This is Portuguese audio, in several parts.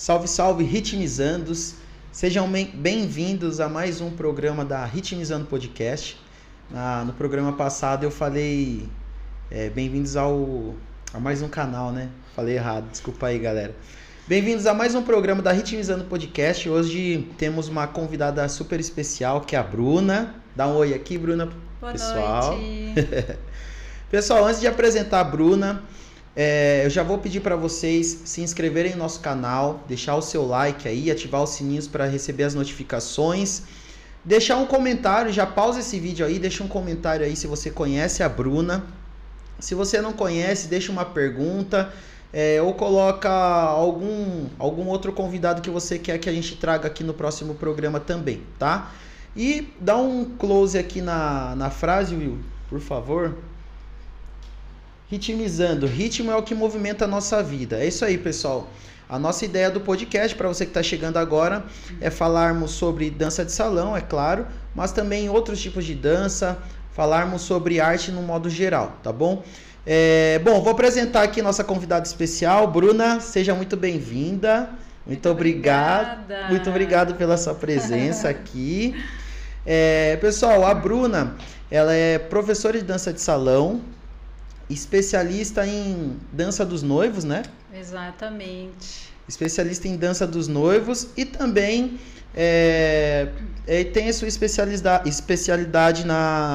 Salve, salve, ritmizandos! Sejam bem-vindos a mais um programa da Ritmizando Podcast. No programa passado eu falei bem-vindos a mais um canal, né? Falei errado, desculpa aí, galera. Bem-vindos a mais um programa da Ritmizando Podcast. Hoje temos uma convidada super especial, que é a Bruna. Dá um oi aqui, Bruna, Boa pessoal. noite. Pessoal, antes de apresentar a Bruna, eu já vou pedir para vocês se inscreverem no nosso canal, deixar o seu like aí, ativar os sininhos para receber as notificações, deixar um comentário, já pausa esse vídeo aí, deixa um comentário aí se você conhece a Bruna. Se você não conhece, deixa uma pergunta, ou coloca algum outro convidado que você quer que a gente traga aqui no próximo programa também, tá? E dá um close aqui na frase, Will, por favor. Ritmizando. Ritmo é o que movimenta a nossa vida. É isso aí, pessoal. A nossa ideia do podcast, para você que está chegando agora, é falarmos sobre dança de salão, é claro, mas também outros tipos de dança, falarmos sobre arte no modo geral, tá bom? Bom, vou apresentar aqui nossa convidada especial, Bruna, seja muito bem-vinda. Muito obrigada. Muito obrigado pela sua presença aqui. Pessoal, a Bruna, ela é professora de dança de salão, especialista em dança dos noivos, né? Exatamente. Especialista em dança dos noivos e também tem a sua especialidade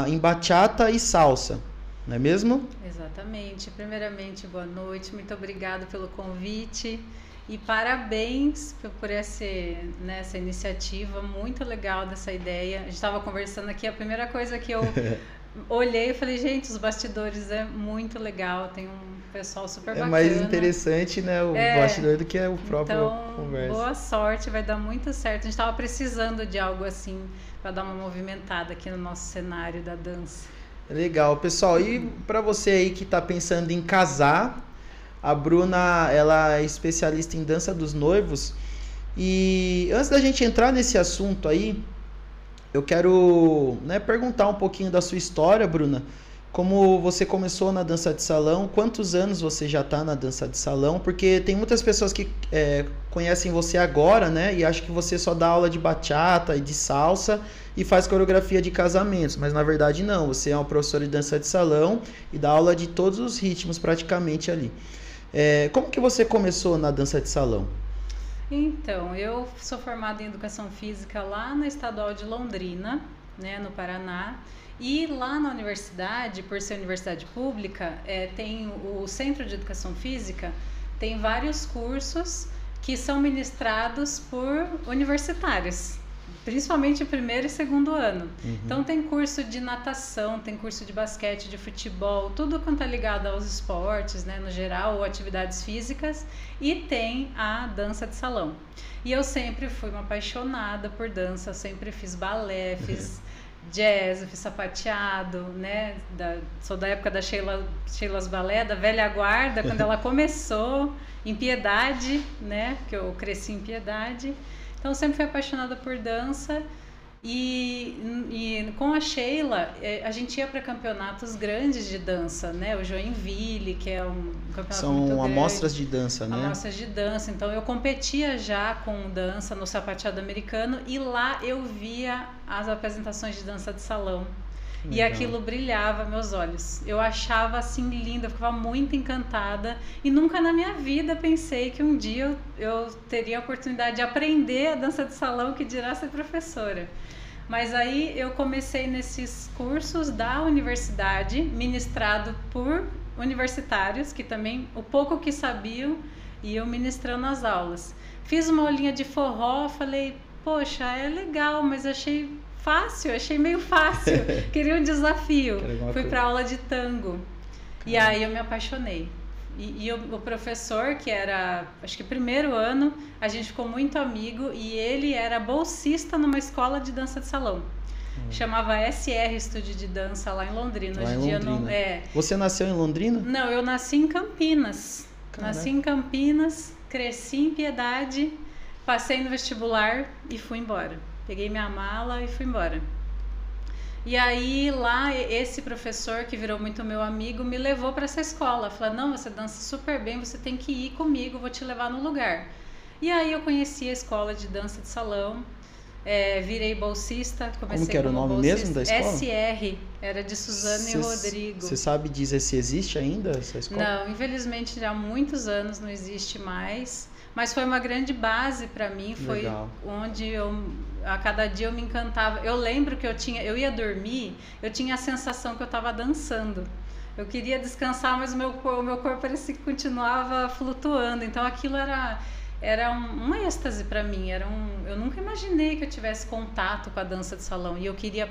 em bachata e salsa, não é mesmo? Exatamente. Primeiramente, boa noite, muito obrigada pelo convite e parabéns por essa iniciativa, muito legal dessa ideia. A gente estava conversando aqui, a primeira coisa que eu olhei e falei, gente, os bastidores é muito legal, tem um pessoal super bacana. É mais interessante, né, o bastidor do que o próprio conversa. Boa sorte, vai dar muito certo. A gente estava precisando de algo assim para dar uma movimentada aqui no nosso cenário da dança. Legal, pessoal. E para você aí que está pensando em casar, a Bruna, ela é especialista em dança dos noivos. E antes da gente entrar nesse assunto aí, eu quero perguntar um pouquinho da sua história, Bruna. Como você começou na dança de salão, quantos anos você já está na dança de salão? Porque tem muitas pessoas que conhecem você agora, né? E acham que você só dá aula de bachata e de salsa e faz coreografia de casamentos. Mas na verdade não, você é uma professora de dança de salão e dá aula de todos os ritmos praticamente ali. Como que você começou na dança de salão? Então, eu sou formada em Educação Física lá na Estadual de Londrina, né, no Paraná. E lá na universidade, por ser universidade pública, tem o Centro de Educação Física, tem vários cursos que são ministrados por universitários, principalmente o primeiro e segundo ano. Uhum. Então tem curso de natação, tem curso de basquete, de futebol, tudo quanto é ligado aos esportes, né, no geral, ou atividades físicas, e tem a dança de salão. E eu sempre fui uma apaixonada por dança, eu sempre fiz balé, fiz jazz, eu fiz sapateado, né? Sou da época da Sheila's Balé, da velha guarda, quando ela começou em Piedade, né? Que eu cresci em Piedade. Então, eu sempre fui apaixonada por dança e com a Sheila, a gente ia para campeonatos grandes de dança, né? O Joinville, que é um campeonato muito grande. São amostras de dança, né? Amostras de dança. Então, eu competia já com dança no sapateado americano e lá eu via as apresentações de dança de salão. Legal. E aquilo brilhava meus olhos. Eu achava assim linda, eu ficava muito encantada e nunca na minha vida pensei que um dia eu teria a oportunidade de aprender a dança de salão, que dirá ser professora. Mas aí eu comecei nesses cursos da universidade, ministrado por universitários, que também, o pouco que sabiam, iam ministrando as aulas. Fiz uma aulinha de forró, falei, poxa, é legal, mas achei meio fácil, queria um desafio. Fui para aula de tango. E aí eu me apaixonei. E o professor, que era, acho que primeiro ano, a gente ficou muito amigo e ele era bolsista numa escola de dança de salão. Chamava SR Estúdio de Dança lá em Londrina. Hoje em dia não. Você nasceu em Londrina? Não, eu nasci em Campinas. Caraca. Nasci em Campinas, cresci em Piedade, passei no vestibular e fui embora. Peguei minha mala e fui embora. E aí lá esse professor, que virou muito meu amigo, me levou para essa escola. Falou, não, você dança super bem, você tem que ir comigo, vou te levar no lugar. E aí eu conheci a escola de dança de salão, virei bolsista, comecei como que era o nome bolsista. mesmo da escola? SR, era de Suzane e Rodrigo. Você sabe dizer se existe ainda essa escola? Não, infelizmente já há muitos anos não existe mais, mas foi uma grande base para mim, foi Legal. onde a cada dia eu me encantava. Eu lembro que eu ia dormir, eu tinha a sensação que eu estava dançando. Eu queria descansar, mas o meu corpo parecia que continuava flutuando. Então aquilo era um êxtase para mim. Eu nunca imaginei que eu tivesse contato com a dança de salão. E eu queria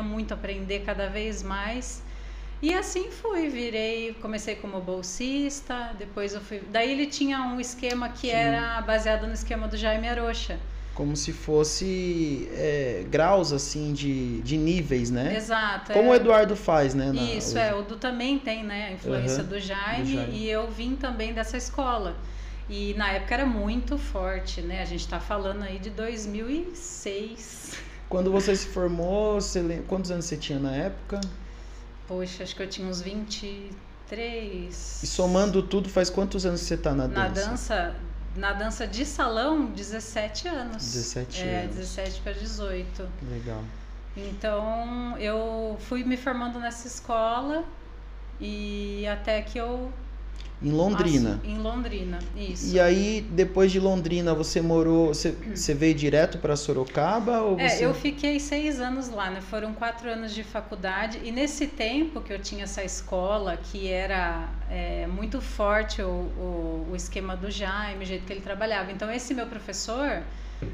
muito aprender cada vez mais. E assim fui, comecei como bolsista, depois eu fui... Daí ele tinha um esquema que era baseado no esquema do Jaime Arocha. Como se fosse graus, assim, de níveis, né? Exato. Como o Eduardo faz, né? Isso, o Du também tem, né? A influência do Jaime, e eu vim também dessa escola. E na época era muito forte, né? A gente tá falando aí de 2006. Quando você se formou, quantos anos você tinha na época? Poxa, acho que eu tinha uns 23. E somando tudo, faz quantos anos que você tá na dança? Na dança de salão, 17 anos. 17 anos. 17 para 18. Legal. Então, eu fui me formando nessa escola e até que eu... Em Londrina? Em Londrina, isso. E aí, depois de Londrina, você veio direto para Sorocaba? Ou eu fiquei 6 anos lá, né? Foram 4 anos de faculdade. E nesse tempo que eu tinha essa escola, que era muito forte o esquema do Jaime, o jeito que ele trabalhava. Então, esse meu professor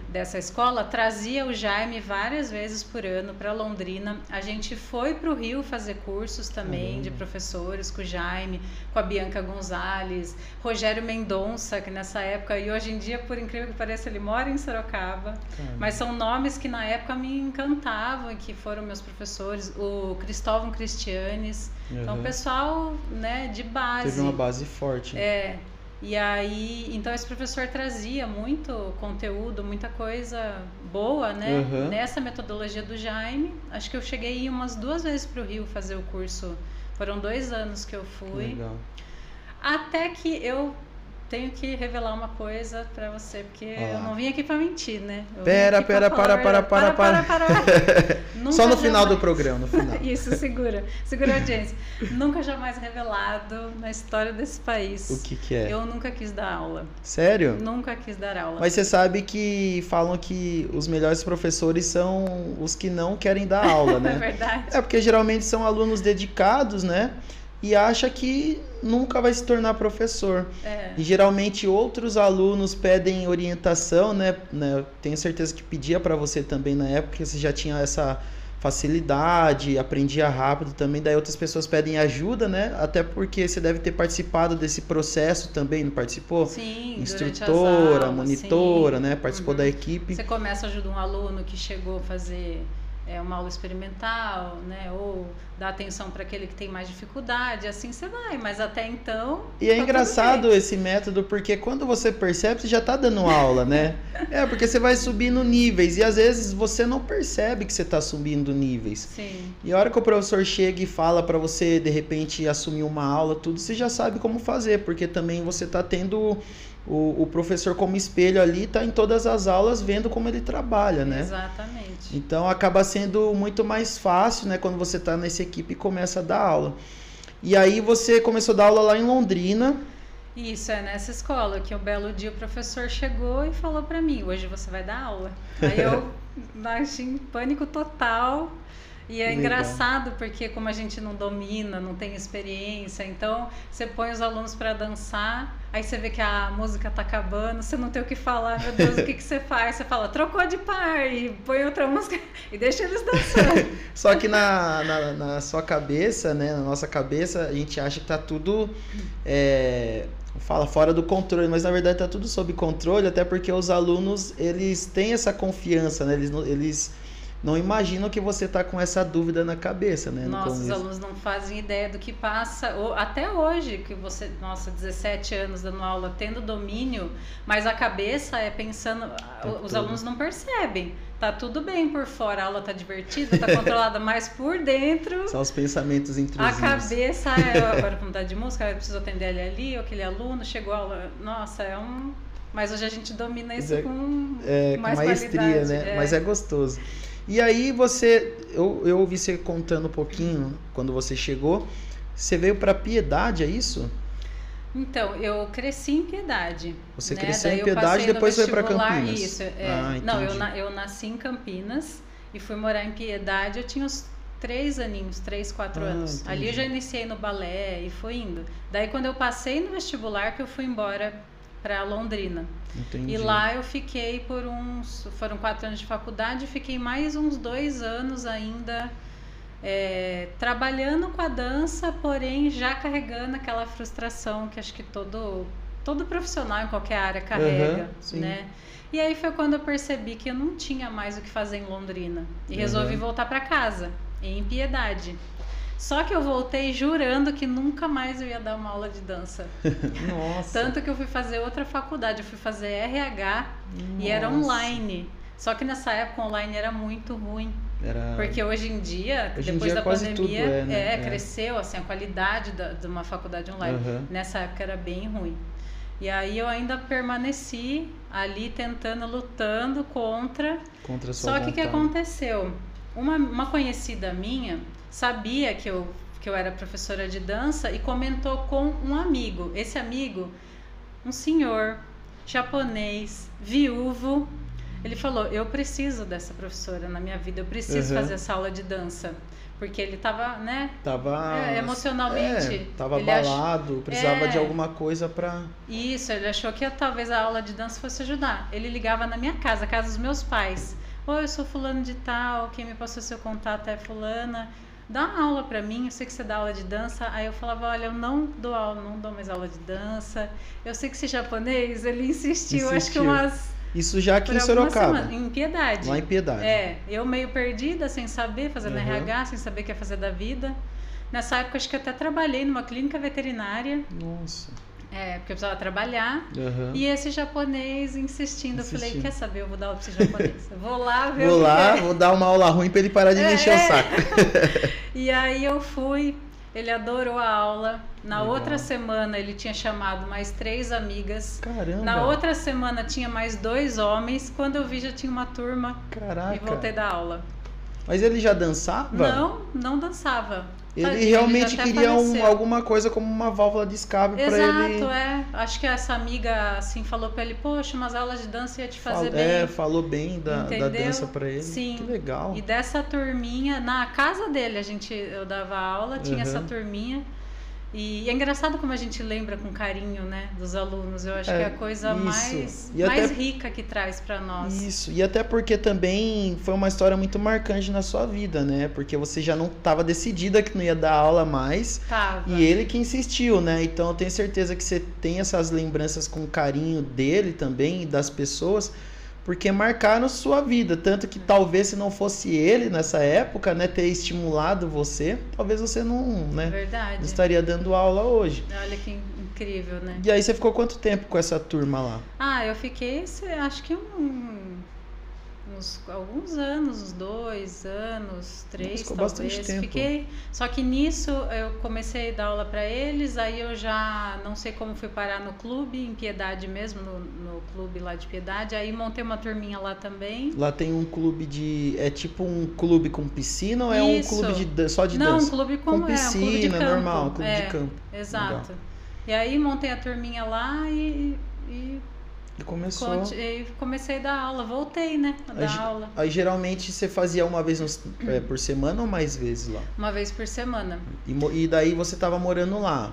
dessa escola trazia o Jaime várias vezes por ano para Londrina. A gente foi para o Rio fazer cursos também de professores com o Jaime, com a Bianca Gonzalez, Rogério Mendonça, que nessa época, e hoje em dia, por incrível que pareça, ele mora em Sorocaba. Mas são nomes que na época me encantavam e que foram meus professores. O Cristóvão Cristianes. Então, o pessoal, né, de base. Teve uma base forte. E aí, então esse professor trazia muito conteúdo, muita coisa boa, né? Nessa metodologia do Jaime. Acho que eu cheguei a ir umas 2 vezes para o Rio fazer o curso. Foram 2 anos que eu fui. Legal. Até que eu tenho que revelar uma coisa pra você, porque eu não vim aqui pra mentir, né? Para. Só no final do programa, no final. Isso, segura a audiência. Nunca jamais revelado na história desse país. O que é? Eu nunca quis dar aula. Sério? Nunca quis dar aula. Mas você sabe que falam que os melhores professores são os que não querem dar aula, né? É verdade. Porque geralmente são alunos dedicados, né? E acha que nunca vai se tornar professor. E geralmente outros alunos pedem orientação, né? Eu tenho certeza que pedia para você também na época, você já tinha essa facilidade, aprendia rápido também, daí outras pessoas pedem ajuda, né? Até porque você deve ter participado desse processo também, não participou? Sim, instrutora, aulas, monitora, né? Participou da equipe. Você começa a ajudar um aluno que chegou a fazer uma aula experimental, né? Ou dar atenção para aquele que tem mais dificuldade, assim você vai, mas até então... E é engraçado esse método, porque quando você percebe, você já está dando aula, né? Porque você vai subindo níveis, e às vezes você não percebe que você está subindo níveis. Sim. E a hora que o professor chega e fala para você, de repente, assumir uma aula, tudo, você já sabe como fazer, porque também você está tendo... O professor como espelho ali está em todas as aulas vendo como ele trabalha, né? Exatamente. Então acaba sendo muito mais fácil, né? Quando você está nessa equipe e começa a dar aula. E aí você começou a dar aula lá em Londrina. Isso, nessa escola, que um belo dia o professor chegou e falou para mim, hoje você vai dar aula. Aí eu nasci em pânico total. E é engraçado porque como a gente não domina, não tem experiência, então você põe os alunos para dançar, aí você vê que a música tá acabando, você não tem o que falar, meu Deus, o que você faz? Você fala, trocou de par e põe outra música e deixa eles dançando. Só que na sua cabeça, né, na nossa cabeça, a gente acha que tá tudo fora do controle, mas na verdade tá tudo sob controle, até porque os alunos, eles têm essa confiança, né, eles não imaginam que você está com essa dúvida na cabeça, né? Nossa, os alunos não fazem ideia do que passa, até hoje, que você, 17 anos dando aula, tendo domínio, mas a cabeça pensando, os alunos não percebem. Tá tudo bem por fora, a aula tá divertida, tá controlada, mas por dentro... São os pensamentos intrusivos. A cabeça, agora vamos mudar de música, eu preciso atender ele ali, ou aquele aluno, chegou a aula... Nossa, Mas hoje a gente domina isso com mais maestria, qualidade, né? Mas é gostoso. E aí eu ouvi você contando um pouquinho, quando você chegou, você veio para Piedade, é isso? Então, eu cresci em Piedade. Você né? cresceu Daí em Piedade e depois foi para Campinas. Isso, não, eu nasci em Campinas e fui morar em Piedade, eu tinha uns 3 aninhos, 3, 4 anos. Entendi. Ali eu já iniciei no balé e fui indo. Daí quando eu passei no vestibular que eu fui embora para Londrina. Entendi. E lá eu fiquei foram 4 anos de faculdade, fiquei mais uns 2 anos ainda trabalhando com a dança, porém já carregando aquela frustração que acho que todo profissional em qualquer área carrega, né? E aí foi quando eu percebi que eu não tinha mais o que fazer em Londrina e resolvi voltar para casa, em Piedade. Só que eu voltei jurando que nunca mais eu ia dar uma aula de dança. Nossa. Tanto que eu fui fazer outra faculdade, eu fui fazer RH e era online. Só que nessa época online era muito ruim. Porque hoje em dia, depois da pandemia, né? Cresceu assim, a qualidade de uma faculdade online. Nessa época era bem ruim. E aí eu ainda permaneci ali tentando, lutando contra a sua Só que o que aconteceu? Uma conhecida minha sabia que eu era professora de dança e comentou com um amigo. Esse amigo, um senhor japonês, viúvo, ele falou, eu preciso dessa professora na minha vida, eu preciso fazer essa aula de dança. Porque ele tava, né? Emocionalmente. Tava abalado, precisava de alguma coisa pra... Isso, ele achou que talvez a aula de dança fosse ajudar. Ele ligava na minha casa, a casa dos meus pais. Oi, eu sou fulano de tal, quem me passou seu contato é fulana. Dá uma aula pra mim, eu sei que você dá aula de dança. Aí eu falava, olha, eu não dou aula, não dou mais aula de dança. Eu sei que esse japonês, ele insistiu. Acho que umas... Isso já aqui em Sorocaba. Em Piedade. Lá em Piedade. Eu meio perdida, sem saber, fazendo RH, sem saber o que ia fazer da vida. Nessa época, acho que até trabalhei numa clínica veterinária. Nossa. Porque eu precisava trabalhar. E esse japonês insistindo. Eu falei, quer saber, eu vou dar aula pra esse japonês. Eu vou lá ver vou dar uma aula ruim pra ele parar de me encher o saco. E aí eu fui, ele adorou a aula. Na outra semana ele tinha chamado mais 3 amigas. Caramba! Na outra semana tinha mais 2 homens. Quando eu vi já tinha uma turma. Caraca! E voltei da aula. Mas ele já dançava? Não dançava. Ele realmente queria alguma coisa como uma válvula de escape para ele. Exato, Acho que essa amiga assim falou para ele, poxa, umas aulas de dança ia te fazer bem. Falou bem da dança para ele. Sim. Que legal. E dessa turminha, na casa dele eu dava aula, tinha essa turminha. E é engraçado como a gente lembra com carinho, né, dos alunos. Eu acho que é a coisa mais rica que traz para nós. Isso, e até porque também foi uma história muito marcante na sua vida, né? Porque você já não estava decidida que não ia dar aula mais. Tava. E ele que insistiu, né? Então eu tenho certeza que você tem essas lembranças com carinho dele também e das pessoas, porque marcaram sua vida, tanto que talvez se não fosse ele nessa época, né, ter estimulado você, talvez você não estaria dando aula hoje. Olha que incrível, né? E aí você ficou quanto tempo com essa turma lá? Eu fiquei, acho que alguns anos, uns 2 anos, 3 ficou talvez. Bastante tempo. Fiquei, só que nisso eu comecei a dar aula para eles, aí eu já não sei como fui parar no clube, em Piedade mesmo, no clube lá de Piedade, aí montei uma turminha lá também. Lá tem um clube é tipo um clube com piscina ou é um clube só de dança? Não, um clube com piscina, um clube de campo. Normal, clube de campo. Exato. Legal. E aí montei a turminha lá e começou. Comecei a dar aula, voltei, né, a dar aula. Aí geralmente você fazia uma vez por semana ou mais vezes lá? Uma vez por semana. E daí você estava morando lá?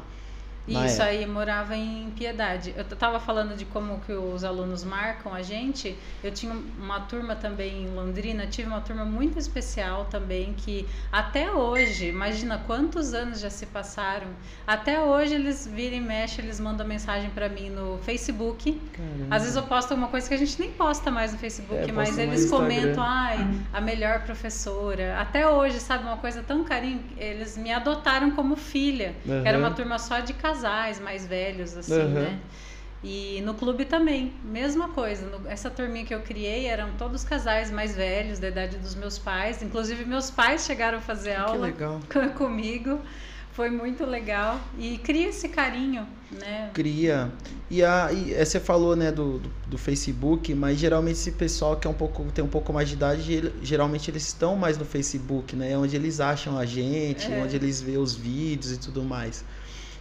Isso, aí morava em Piedade. Eu estava falando de como que os alunos marcam a gente. Eu tinha uma turma também em Londrina, tive uma turma muito especial também, que até hoje, imagina quantos anos já se passaram, até hoje eles viram e mexem, eles mandam mensagem para mim no Facebook. Caramba. Às vezes eu posto uma coisa que a gente nem posta mais no Facebook, mas eles comentam, a melhor professora. Até hoje, sabe, uma coisa tão carinho, eles me adotaram como filha. Era uma turma só de casais mais velhos, assim, né? E no clube também, mesma coisa. Essa turminha que eu criei eram todos casais mais velhos, da idade dos meus pais. Inclusive, meus pais chegaram a fazer aula comigo. Foi muito legal e cria esse carinho, né? Cria. E você falou, né, do Facebook, mas geralmente esse pessoal que tem um pouco mais de idade, geralmente eles estão mais no Facebook, né? É onde eles acham a gente, onde eles vêem os vídeos e tudo mais.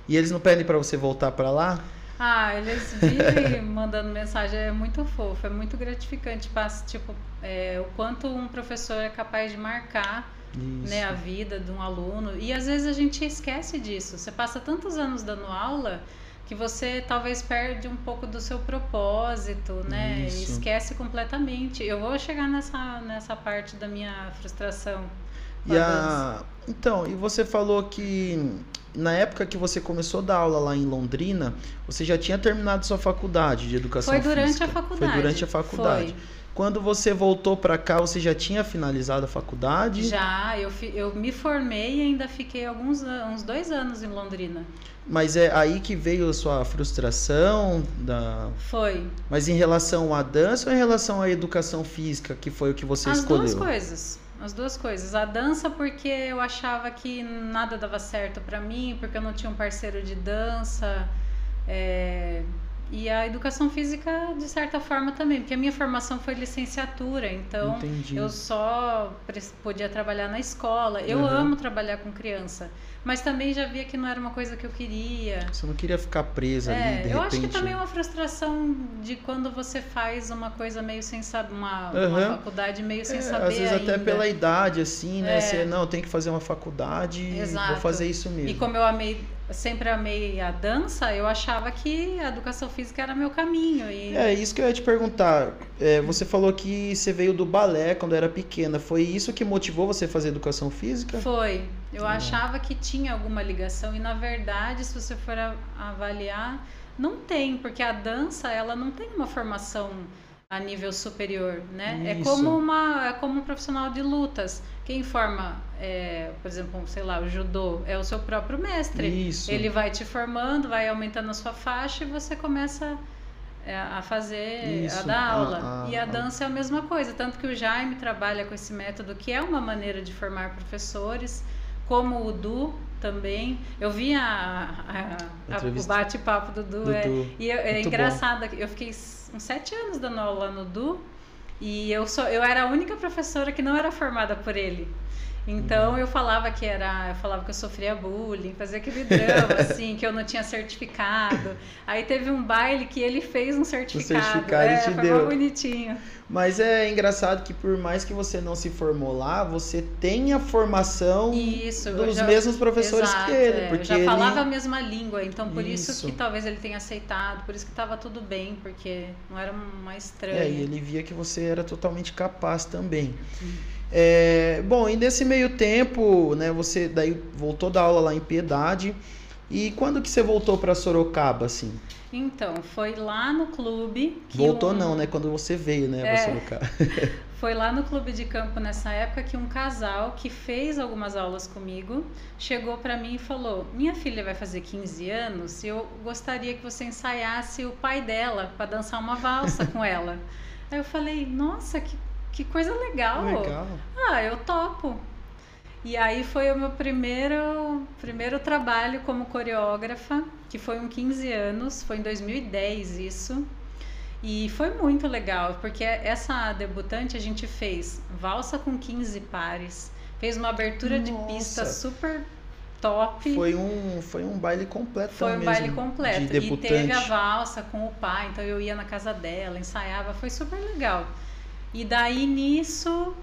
E eles não pedem para você voltar para lá? Ah, eles vivem mandando mensagem, é muito fofo, é muito gratificante, tipo, o quanto um professor é capaz de marcar, né, a vida de um aluno. E às vezes a gente esquece disso. Você passa tantos anos dando aula que você talvez perde um pouco do seu propósito, né? E esquece completamente. Eu vou chegar nessa parte da minha frustração. Então, e você falou que na época que você começou a dar aula lá em Londrina, você já tinha terminado sua faculdade de educação física. Foi durante a faculdade. Foi durante a faculdade. Foi. Quando você voltou para cá, você já tinha finalizado a faculdade? Já, eu me formei e ainda fiquei uns 2 anos em Londrina. Mas é aí que veio a sua frustração? Foi. Mas em relação à dança ou em relação à educação física, que foi o que você escolheu? As duas coisas. A dança porque eu achava que nada dava certo para mim, porque eu não tinha um parceiro de dança. E a educação física, de certa forma, também, porque a minha formação foi licenciatura, então eu só podia trabalhar na escola. Eu amo trabalhar com criança, mas também já via que não era uma coisa que eu queria. Você não queria ficar presa ali, de repente? Eu acho que também é uma frustração de quando você faz uma coisa meio sem saber, uma faculdade meio sem saber às vezes ainda. Até pela idade, assim, né? Você, não, tem que fazer uma faculdade, vou fazer isso mesmo. E como eu sempre amei a dança, eu achava que a educação física era meu caminho. Isso que eu ia te perguntar. Você falou que você veio do balé quando era pequena. Foi isso que motivou você a fazer educação física? Foi. Eu achava que tinha alguma ligação e, na verdade, se você for avaliar, não tem, porque a dança, ela não tem uma formação a nível superior, né? É como um profissional de lutas. Quem forma, por exemplo, sei lá, o judô é o seu próprio mestre. Isso. Ele vai te formando, vai aumentando a sua faixa e você começa a fazer, a dar aula. E a dança é a mesma coisa, tanto que o Jaime trabalha com esse método, que é uma maneira de formar professores, como o Du também. Eu vi o bate-papo do Du. E é engraçado, eu fiquei uns 7 anos dando aula no Du, e eu era a única professora que não era formada por ele. Então eu falava que eu sofria bullying, fazia aquele drama, assim, que eu não tinha certificado. Aí teve um baile que ele fez um certificado. Foi deu. Bonitinho. Mas é engraçado que por mais que você não se formou lá, você tem a formação dos mesmos professores que ele. Porque eu já falava a mesma língua, então por isso que talvez ele tenha aceitado, por isso que estava tudo bem, porque não era uma estranha. E ele via que você era totalmente capaz também. Bom, e nesse meio tempo, né, você daí voltou da aula lá em Piedade. E quando que você voltou para Sorocaba, assim? Então, foi lá no clube que voltou não, né? Quando você veio, né, para Sorocaba. Foi lá no clube de campo nessa época que um casal que fez algumas aulas comigo chegou para mim e falou: minha filha vai fazer 15 anos e eu gostaria que você ensaiasse o pai dela para dançar uma valsa com ela. Aí eu falei: nossa, que coisa legal. Eu topo. E aí foi o meu primeiro trabalho como coreógrafa, que foi um 15 anos, foi em 2010 isso. E foi muito legal, porque essa debutante a gente fez valsa com 15 pares, fez uma abertura de pista super top. Foi um baile completo. Foi um mesmo, baile completo. De debutante. E teve a valsa com o pai, então eu ia na casa dela, ensaiava, foi super legal. E daí nisso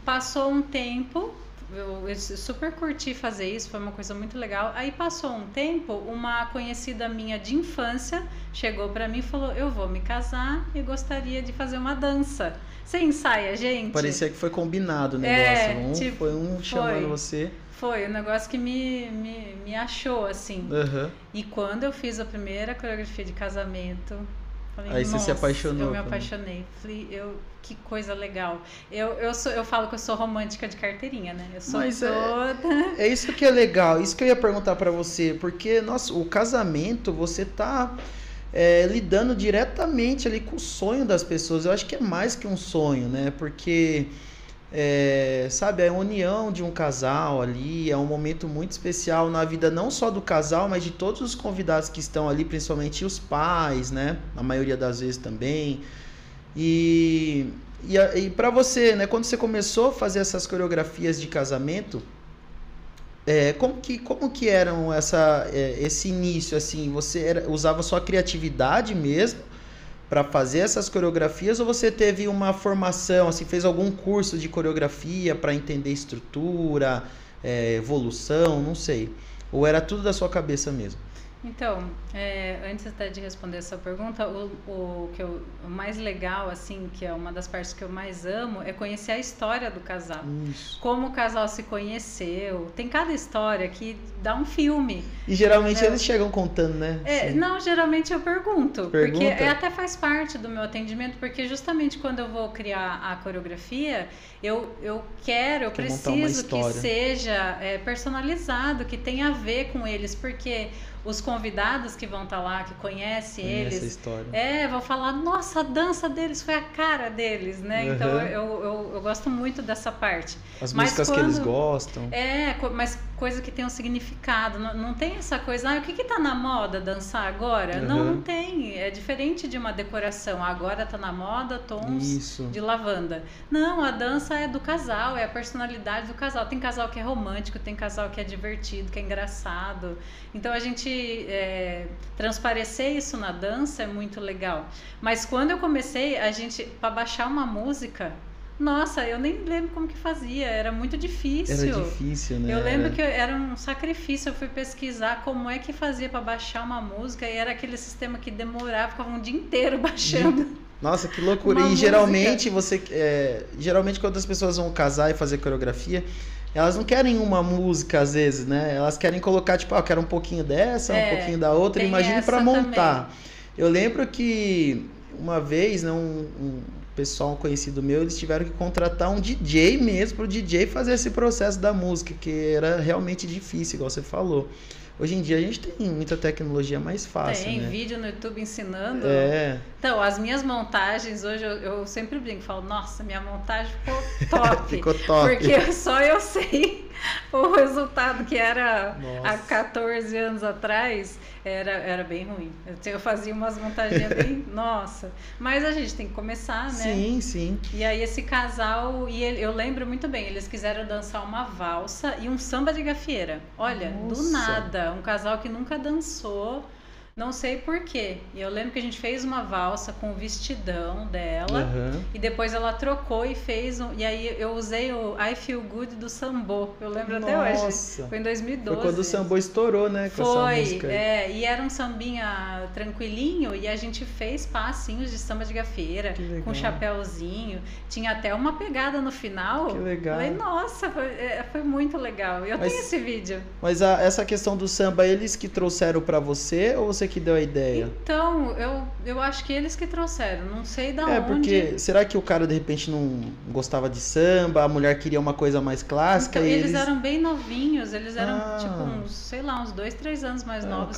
passou um tempo, eu super curti fazer isso, foi uma coisa muito legal. Aí passou um tempo, uma conhecida minha de infância chegou pra mim e falou: eu vou me casar e gostaria de fazer uma dança. Você ensaia, gente? Parecia que foi combinado o negócio. Foi um chamando você. Foi um negócio que me achou, assim. E quando eu fiz a primeira coreografia de casamento, falei: aí você se apaixonou. Eu me apaixonei. Falei, que coisa legal. Eu falo que eu sou romântica de carteirinha, né? Eu sou toda... É isso que é legal, isso que eu ia perguntar pra você, porque, nossa, o casamento, você tá lidando diretamente ali com o sonho das pessoas. Eu acho que é mais que um sonho, né? Porque sabe, a união de um casal ali é um momento muito especial na vida não só do casal, mas de todos os convidados que estão ali, principalmente os pais, né? Na maioria das vezes também. E para você, né? Quando você começou a fazer essas coreografias de casamento, como que eram esse início, assim? Você usava sua criatividade mesmo para fazer essas coreografias, ou você teve uma formação, assim, fez algum curso de coreografia para entender estrutura, evolução, não sei. Ou era tudo da sua cabeça mesmo? Então, antes até de responder essa pergunta, o mais legal, assim, que é uma das partes que eu mais amo, é conhecer a história do casal. Isso. Como o casal se conheceu. Tem cada história que dá um filme. E geralmente eles chegam contando, né? Não, geralmente eu pergunto. Pergunta? Porque até faz parte do meu atendimento, porque justamente quando eu vou criar a coreografia, eu preciso que seja personalizado, que tenha a ver com eles, porque os convidados que vão estar lá, que conhecem eles, essa história. Vão falar, nossa, a dança deles foi a cara deles, né? Uhum. Então eu gosto muito dessa parte. As músicas que eles gostam. Mas coisa que tem um significado. Não tem essa coisa, o que tá na moda dançar agora? Uhum. Não tem. É diferente de uma decoração. Agora tá na moda tons de lavanda. Não, a dança é do casal, é a personalidade do casal. Tem casal que é romântico, tem casal que é divertido, que é engraçado. Então a gente transparecer isso na dança é muito legal. Mas quando eu comecei, para baixar uma música, nossa, eu nem lembro como que fazia, era muito difícil. Era difícil, né? Eu lembro que era um sacrifício, eu fui pesquisar como é que fazia para baixar uma música, e era aquele sistema que demorava, ficava um dia inteiro baixando. Nossa, que loucura. E geralmente quando as pessoas vão casar e fazer coreografia, elas não querem uma música às vezes, né? Elas querem colocar, tipo, eu quero um pouquinho dessa, um pouquinho da outra, imagine para montar. Também. Eu lembro que uma vez, né, um pessoal conhecido meu, eles tiveram que contratar um DJ mesmo, para o DJ fazer esse processo da música, que era realmente difícil, igual você falou. Hoje em dia a gente tem muita tecnologia mais fácil, Tem né? vídeo no YouTube ensinando. Então, as minhas montagens hoje, eu sempre brinco, falo, nossa, minha montagem ficou top. Ficou top. Porque só eu sei o resultado que era há 14 anos atrás. Era bem ruim. Eu fazia umas montagens bem... Nossa. Mas a gente tem que começar, né? Sim, sim. E aí esse casal... eu lembro muito bem. Eles quiseram dançar uma valsa e um samba de gafieira. Olha, do nada. Um casal que nunca dançou. Não sei porquê. E eu lembro que a gente fez uma valsa com o vestidão dela. E depois ela trocou e fez e aí eu usei o I Feel Good do Sambô. Eu lembro até hoje. Foi em 2012. Foi quando o Sambô estourou, né? Com essa música. E era um sambinha tranquilinho. E a gente fez passinhos de samba de gafieira. Com um chapéuzinho. Tinha até uma pegada no final. Que legal. Falei, nossa, foi muito legal. Tenho esse vídeo. Mas essa questão do samba, eles que trouxeram pra você ou você que deu a ideia? Então, eu acho que eles que trouxeram, não sei da onde. Porque será que o cara de repente não gostava de samba, a mulher queria uma coisa mais clássica? Então, eles eram bem novinhos, eles eram tipo uns 2, 3 3 anos mais novos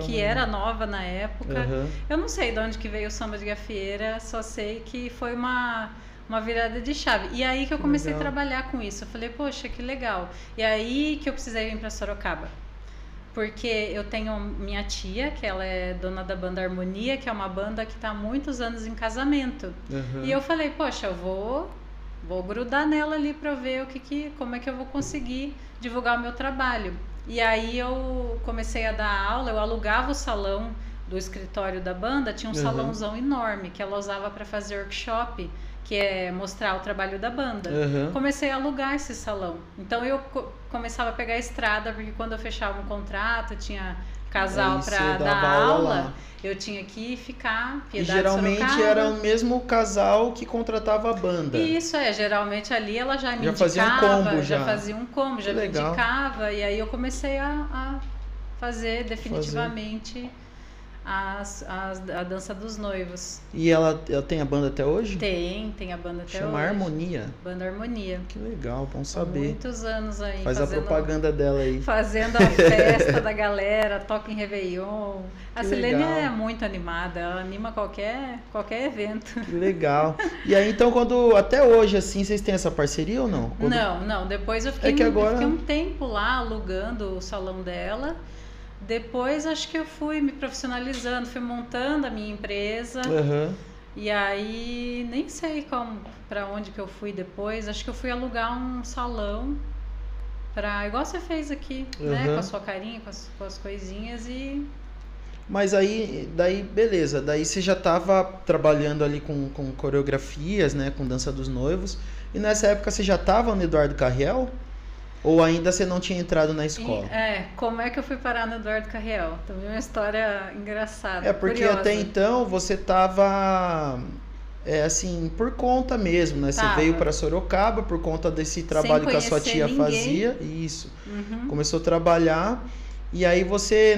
que era nova na época. Eu não sei de onde que veio o samba de gafieira, só sei que foi uma virada de chave. E aí que eu comecei a trabalhar com isso. Eu falei, poxa, que legal. E aí que eu precisei vir para Sorocaba. Porque eu tenho minha tia, que ela é dona da banda Harmonia, que é uma banda que está há muitos anos em casamento. E eu falei, poxa, eu vou grudar nela ali para ver como é que eu vou conseguir divulgar o meu trabalho. E aí eu comecei a dar aula, eu alugava o salão do escritório da banda, tinha um salãozão enorme que ela usava para fazer workshop, que é mostrar o trabalho da banda. Comecei a alugar esse salão. Então eu começava a pegar a estrada, porque quando eu fechava um contrato, tinha casal para dar aula, eu tinha que ficar E geralmente era o mesmo casal que contratava a banda. Isso, geralmente ali ela já me indicava, fazia um combo, já fazia um combo, já me indicava, e aí eu comecei a fazer definitivamente a dança dos noivos. E ela tem a banda até hoje? Tem a banda até Chama hoje. Harmonia. Banda Harmonia. Que legal, bom saber. Muitos anos aí. Faz a propaganda dela aí. Fazendo a festa da galera, toca em Réveillon. A Silene legal. é muito animada, ela anima qualquer evento. Que legal. E aí, então, até hoje, assim, vocês têm essa parceria ou não? Não. Depois eu fiquei, fiquei um tempo lá alugando o salão dela. Depois acho que eu fui me profissionalizando, fui montando a minha empresa. Uhum. E aí nem sei para onde que eu fui depois. Acho que eu fui alugar um salão igual você fez aqui, né? Com a sua carinha, com as coisinhas e... Mas daí beleza, daí você já estava trabalhando ali com coreografias, né? Com dança dos noivos. E nessa época você já estava no Eduardo Carriel? Ou ainda você não tinha entrado na escola? Como é que eu fui parar no Eduardo Carriel? Também uma história engraçada. Porque curiosa. Até então você estava assim, por conta mesmo, né? Você veio para Sorocaba por conta desse trabalho que a sua tia fazia. Isso. Uhum. Começou a trabalhar. E aí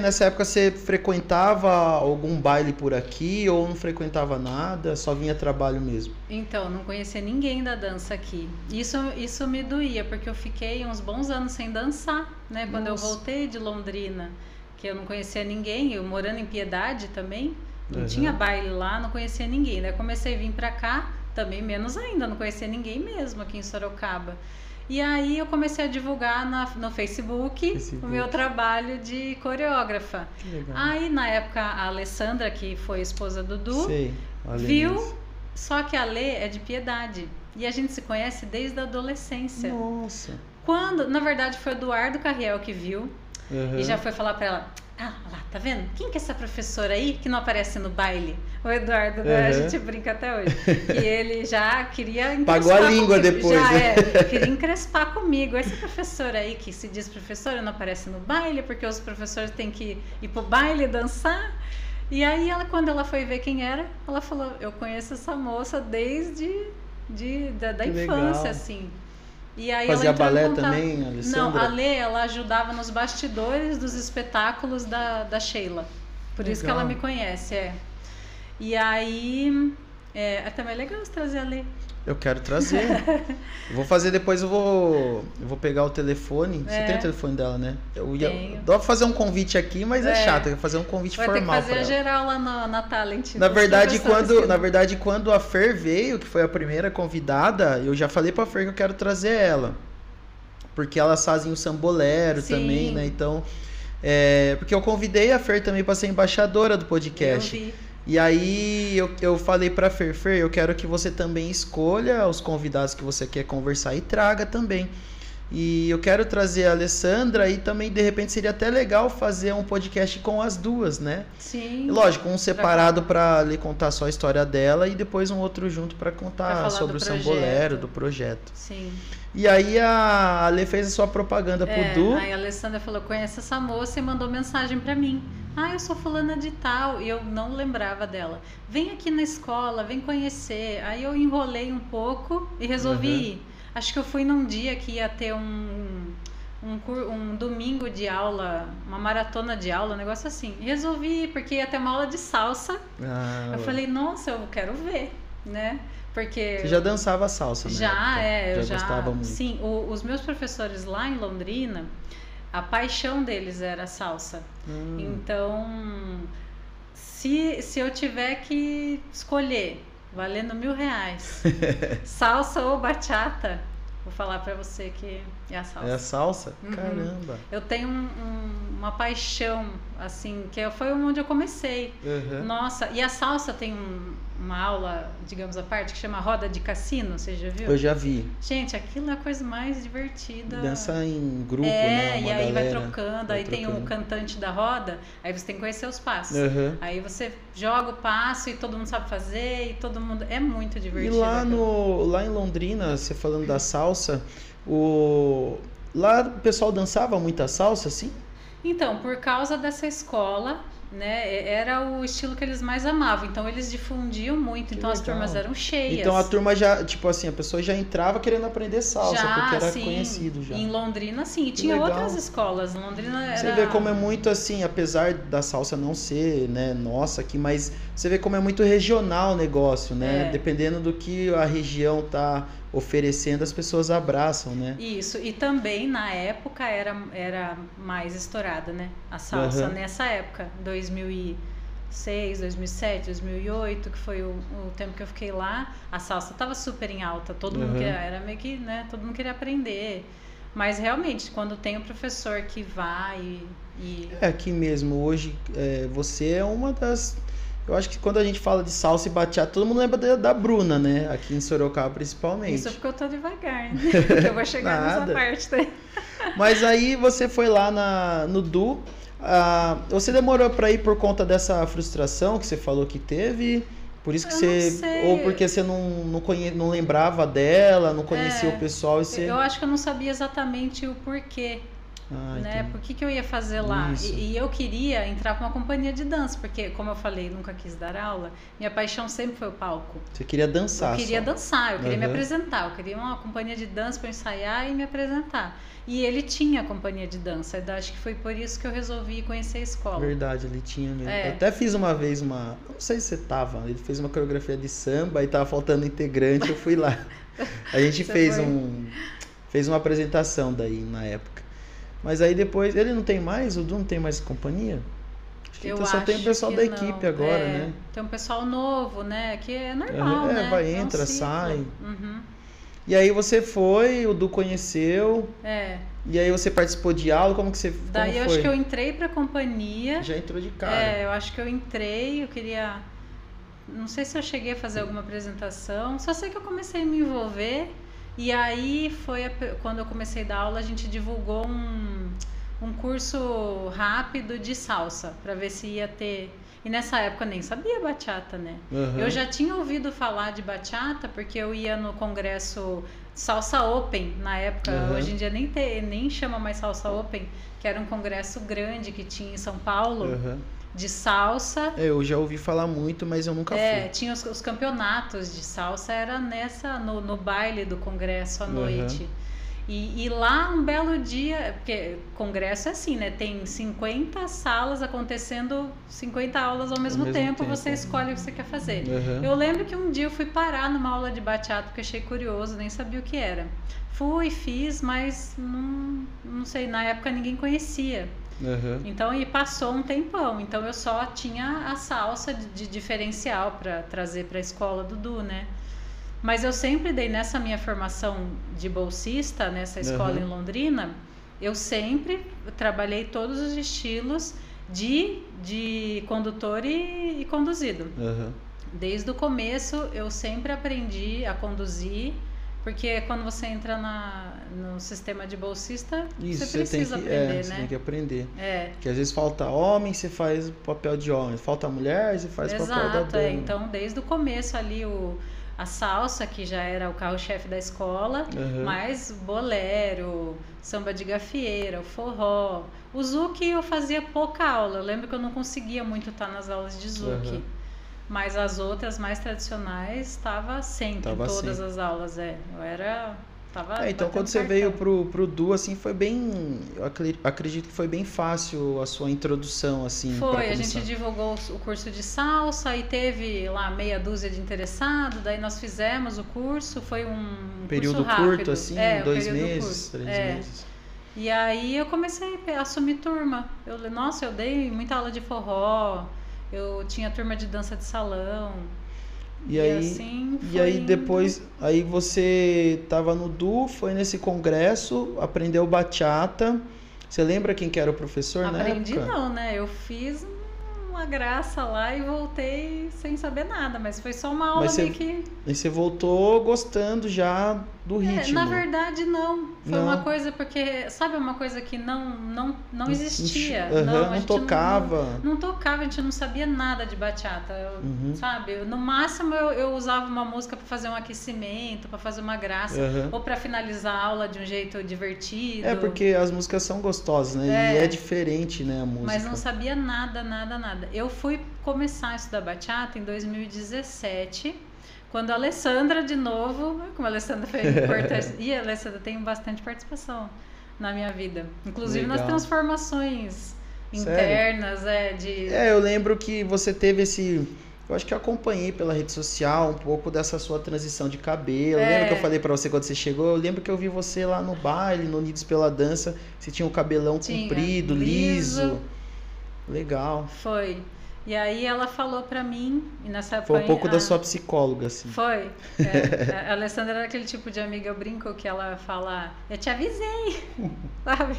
nessa época você frequentava algum baile por aqui ou não frequentava nada? Só vinha trabalho mesmo? Então, não conhecia ninguém da dança aqui. Isso me doía, porque eu fiquei uns bons anos sem dançar, né? Quando eu voltei de Londrina, que eu não conhecia ninguém, eu morando em Piedade também, não tinha baile lá, não conhecia ninguém. Daí comecei a vir pra cá, também menos ainda, não conhecia ninguém mesmo aqui em Sorocaba. E aí eu comecei a divulgar no Facebook o meu trabalho de coreógrafa. Que legal. Aí na época a Alessandra, que foi esposa do Du, viu, só que a Lê é de Piedade. E a gente se conhece desde a adolescência. Nossa. Na verdade foi o Eduardo Carriel que viu e já foi falar pra ela... Ah, lá, tá vendo? Quem que é essa professora aí que não aparece no baile? O Eduardo, né? A gente brinca até hoje. E ele já queria encrespar pagou a língua comigo. depois. Queria encrespar comigo. Essa professora aí que se diz professora não aparece no baile porque os professores têm que ir pro baile dançar. E aí, quando ela foi ver quem era, ela falou, eu conheço essa moça desde da infância, legal. assim. E aí fazia ela balé também, Alessandra? Não, a Lê, ela ajudava nos bastidores dos espetáculos da Sheila. Por isso que ela me conhece, E aí, é também legal você trazer a Lê. Eu quero trazer. Vou fazer depois, eu vou pegar o telefone. Você tem o telefone dela, né? Dá pra fazer um convite aqui, mas é chato. Eu vou fazer um convite formal. Vai ter que fazer geral lá na Talent. Na verdade, quando a Fer veio, que foi a primeira convidada, eu já falei pra Fer que eu quero trazer ela. Porque elas fazem o sambolero também, né? Então, porque eu convidei a Fer também pra ser embaixadora do podcast. Eu vi. E aí eu falei pra Fer, eu quero que você também escolha os convidados que você quer conversar e traga também. E eu quero trazer a Alessandra e também, de repente, seria até legal fazer um podcast com as duas, né? Sim. Lógico, um separado para lhe contar só a história dela e depois um outro junto para contar sobre o sambolero, do projeto. Sim. E aí a Ale fez a sua propaganda pro Du. Aí a Alessandra falou, conhece essa moça e mandou mensagem para mim. Eu sou fulana de tal, e eu não lembrava dela. Vem aqui na escola, vem conhecer. Aí eu enrolei um pouco e resolvi ir. Acho que eu fui num dia que ia ter um domingo de aula, uma maratona de aula, um negócio assim. E resolvi ir, porque ia ter uma aula de salsa. Eu falei, nossa, eu quero ver, né? Porque você já dançava salsa, né? Já gostava muito. Sim, os meus professores lá em Londrina, a paixão deles era a salsa. Então, se eu tiver que escolher, valendo R$1.000, salsa ou bachata, vou falar pra você que é a salsa. É a salsa? Caramba! Eu tenho uma paixão, assim, que foi onde eu comecei. Nossa, e a salsa tem uma aula, digamos à parte, que chama Roda de Cassino, você já viu? Eu já vi. Gente, aquilo é a coisa mais divertida. Dança em grupo, né? E aí vai trocando, aí tem o cantante da roda, aí você tem que conhecer os passos. Aí você joga o passo e todo mundo sabe fazer, e todo mundo... É muito divertido. E lá em Londrina, você falando da salsa, lá o pessoal dançava muita salsa, assim? Então, por causa dessa escola, né? Era o estilo que eles mais amavam. Então eles difundiam muito. Então as turmas eram cheias. Então a turma já, tipo assim, a pessoa já entrava querendo aprender salsa, porque era conhecido já. Em Londrina, sim. E tinha outras escolas. Londrina era... Você vê como é muito assim, apesar da salsa não ser, né, nossa aqui, mas você vê como é muito regional o negócio, né? Dependendo do que a região tá oferecendo, as pessoas abraçam, né? Isso, e também na época era mais estourada, né? A salsa nessa época, 2006, 2007, 2008, que foi o tempo que eu fiquei lá, a salsa tava super em alta, todo mundo queria, era meio que, né, todo mundo queria aprender. Mas realmente, quando tem um professor que vai e... É aqui mesmo, hoje você é uma das... Eu acho que quando a gente fala de salsa e bachata, todo mundo lembra da Bruna, né? Aqui em Sorocaba, principalmente. Isso porque eu tô devagar, né? Porque eu vou chegar nessa parte daí. Mas aí você foi lá no Du. Você demorou para ir por conta dessa frustração que você falou que teve? Por isso que ou porque você não lembrava dela, não conhecia o pessoal e você... Eu acho que eu não sabia exatamente o porquê. Né? Por que eu ia fazer lá? E eu queria entrar com uma companhia de dança, porque, como eu falei, nunca quis dar aula. Minha paixão sempre foi o palco. Você queria dançar? Eu queria dançar, eu queria me apresentar. Eu queria uma companhia de dança para ensaiar e me apresentar. E ele tinha companhia de dança. Acho que foi por isso que eu resolvi conhecer a escola. Verdade, ele tinha mesmo. Eu até fiz uma vez não sei se você tava, ele fez uma coreografia de samba e tava faltando integrante, eu fui lá. A gente fez uma apresentação daí na época. Mas aí depois, ele não tem mais? O Du não tem mais companhia? Acho que então só tem o pessoal da equipe agora, né? Tem um pessoal novo, né? Que é normal, né? Vai, entra, sai. E aí você foi, o Du conheceu. E aí você participou de aula, como foi? Eu acho que eu entrei pra companhia. Já entrou de cara. Eu acho que eu entrei, eu queria... Não sei se eu cheguei a fazer alguma apresentação, só sei que eu comecei a me envolver. E aí quando eu comecei a dar aula, a gente divulgou um curso rápido de salsa, para ver se ia ter... E nessa época eu nem sabia bachata, né? Eu já tinha ouvido falar de bachata, porque eu ia no congresso Salsa Open, na época. Hoje em dia nem chama mais Salsa Open, que era um congresso grande que tinha em São Paulo. De salsa. Eu já ouvi falar muito, mas eu nunca fui. Tinha os campeonatos de salsa, era no baile do congresso à noite. E lá um belo dia, porque congresso é assim, né? Tem 50 salas acontecendo, 50 aulas ao mesmo tempo, você escolhe o que você quer fazer. Eu lembro que um dia eu fui parar numa aula de bachata, porque achei curioso, nem sabia o que era. Fui, fiz, mas não sei, na época ninguém conhecia. Então, e passou um tempão. Então, eu só tinha a salsa de diferencial para trazer para a escola do Du, né? Mas eu sempre dei, nessa minha formação de bolsista, nessa escola em Londrina, eu sempre trabalhei todos os estilos de condutor e conduzido. Desde o começo, eu sempre aprendi a conduzir. Porque quando você entra no sistema de bolsista, você precisa aprender, né? Você tem que aprender. Porque às vezes falta homem, você faz o papel de homem. Falta mulher, você faz o papel da dama. Então, desde o começo ali, a salsa, que já era o carro-chefe da escola, mas bolero, samba de gafieira, o forró. O zouk eu fazia pouca aula. Eu lembro que eu não conseguia muito estar nas aulas de zouk. Mas as outras mais tradicionais estava sempre, todas as aulas, então quando você veio pro Du, assim, foi bem, eu acredito que foi bem fácil a sua introdução, assim. Foi, a gente divulgou o curso de salsa e teve lá meia dúzia de interessados, daí nós fizemos o curso, foi um período curso rápido. Curto, assim, 2 meses, 3 meses. E aí eu comecei a assumir turma. Eu dei muita aula de forró. Eu tinha turma de dança de salão. E aí depois, aí você tava no Du, foi nesse congresso, aprendeu bachata. Você lembra quem que era o professor na época? Aprendi não, né? Eu fiz uma graça lá e voltei sem saber nada, mas foi só uma aula meio que... E você voltou gostando já do ritmo. Na verdade, não. Foi Não. uma coisa porque, sabe, uma coisa que não existia. Não tocava. Não tocava, a gente não sabia nada de bachata, sabe? No máximo eu usava uma música para fazer um aquecimento, para fazer uma graça, ou para finalizar a aula de um jeito divertido. É, porque as músicas são gostosas, né? E é diferente, né, a música. Mas não sabia nada. Eu fui começar a estudar bachata em 2017, quando a Alessandra, de novo, como a Alessandra foi importante, e a Alessandra tem bastante participação na minha vida, inclusive nas transformações internas, eu lembro que você teve eu acho que eu acompanhei pela rede social um pouco dessa sua transição de cabelo. Lembra que eu falei pra você quando você chegou? Eu lembro que eu vi você lá no baile, no Unidos pela Dança, você tinha um cabelão comprido, liso. Legal. Foi. E aí ela falou pra mim, e nessa época... Foi um pouco da sua psicóloga, assim. Foi. A Alessandra era aquele tipo de amiga, eu brinco, que ela fala, eu te avisei, sabe?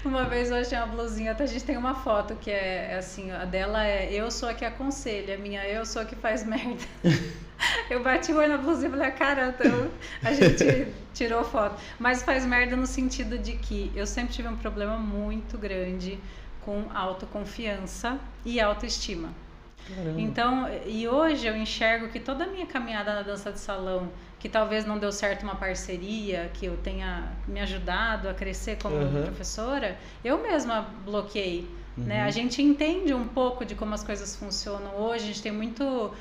Uma vez eu achei uma blusinha, até a gente tem uma foto que é assim, a dela é eu sou a que aconselha, a minha eu sou a que faz merda. Eu bati o olho na blusinha e falei, cara, então a gente tirou foto. Mas faz merda no sentido de que eu sempre tive um problema muito grande com autoconfiança e autoestima. Caramba. Então, e hoje eu enxergo que toda a minha caminhada na dança de salão, que talvez não deu certo uma parceria, que eu tenha me ajudado a crescer como professora, eu mesma bloqueei. Né? A gente entende um pouco de como as coisas funcionam hoje, a gente tem muito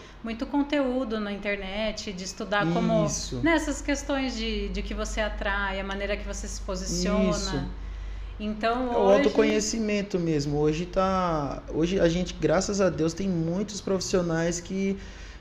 conteúdo na internet, de estudar como essas questões de que você atrai, a maneira que você se posiciona. Então, o autoconhecimento mesmo. Hoje a gente, graças a Deus, tem muitos profissionais que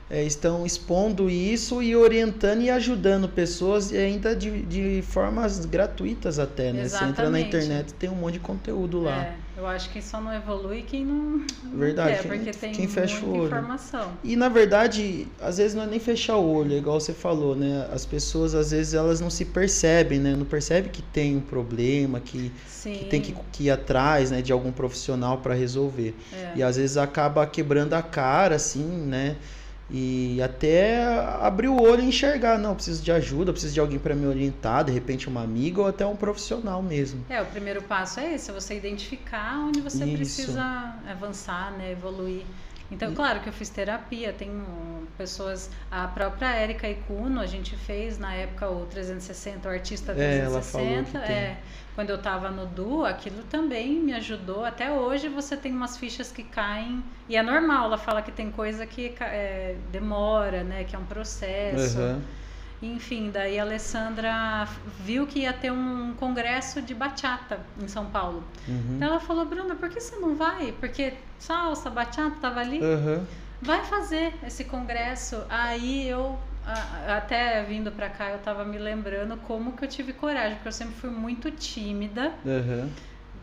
estão expondo isso e orientando e ajudando pessoas, e ainda de formas gratuitas até, né? Exatamente. Você entra na internet, tem um monte de conteúdo lá. Eu acho que só não evolui quem não verdade, quer, porque tem quem fecha muita o olho. Informação. E na verdade, às vezes não é nem fechar o olho, igual você falou, né? As pessoas, às vezes, elas não se percebem, né? Não percebem que tem um problema, que tem que ir atrás, né, de algum profissional para resolver. E às vezes acaba quebrando a cara, assim, né? E até abrir o olho e enxergar, não, eu preciso de ajuda, eu preciso de alguém para me orientar, de repente uma amiga ou até um profissional mesmo. O primeiro passo é esse, é você identificar onde você precisa avançar, né, evoluir. Então, claro que eu fiz terapia, tenho pessoas, a própria Érica Ikuno, a gente fez na época o 360, o Artista 360, ela falou que quando eu estava no duo, aquilo também me ajudou. Até hoje você tem umas fichas que caem, e é normal, ela fala que tem coisa que demora, né, que é um processo. Enfim, daí a Alessandra viu que ia ter um congresso de bachata em São Paulo. Então ela falou, Bruna, por que você não vai? Porque salsa, bachata tava ali. Vai fazer esse congresso. Aí eu, até vindo pra cá, eu tava me lembrando como que eu tive coragem, porque eu sempre fui muito tímida.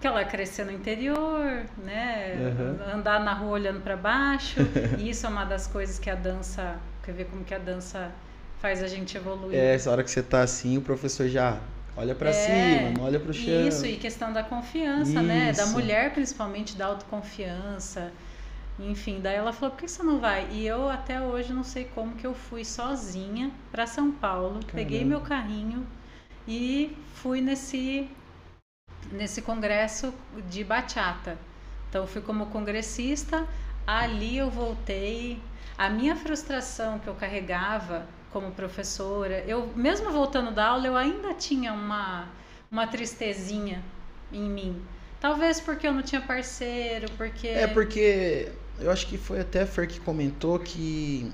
Que ela cresceu no interior, né? Andar na rua olhando pra baixo. E isso é uma das coisas que a dança, quer ver como que a dança faz a gente evoluir. Essa hora que você tá assim, o professor já olha pra cima, não olha pro chão. Isso, e questão da confiança, né? Da mulher, principalmente, da autoconfiança. Enfim, daí ela falou, por que você não vai? E eu até hoje não sei como que eu fui sozinha pra São Paulo, peguei meu carrinho e fui nesse congresso de bachata. Então eu fui como congressista, ali eu voltei. A minha frustração que eu carregava como professora, eu mesmo voltando da aula, eu ainda tinha uma tristezinha em mim. Talvez porque eu não tinha parceiro, porque... porque eu acho que foi até a Fer que comentou que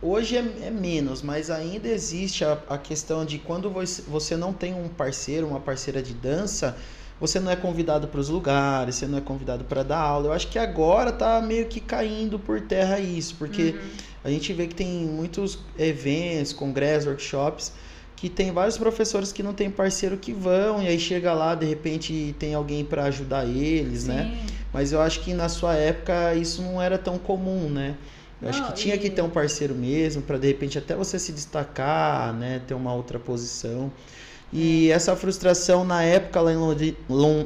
hoje é menos, mas ainda existe a questão de quando você não tem um parceiro, uma parceira de dança, você não é convidado para os lugares, você não é convidado para dar aula. Eu acho que agora tá meio que caindo por terra isso, porque a gente vê que tem muitos eventos, congressos, workshops, que tem vários professores que não tem parceiro que vão, e aí chega lá, de repente tem alguém para ajudar eles, né? Mas eu acho que na sua época isso não era tão comum, né? Eu acho que tinha que ter um parceiro mesmo, para de repente até você se destacar, né? Ter uma outra posição. E essa frustração na época lá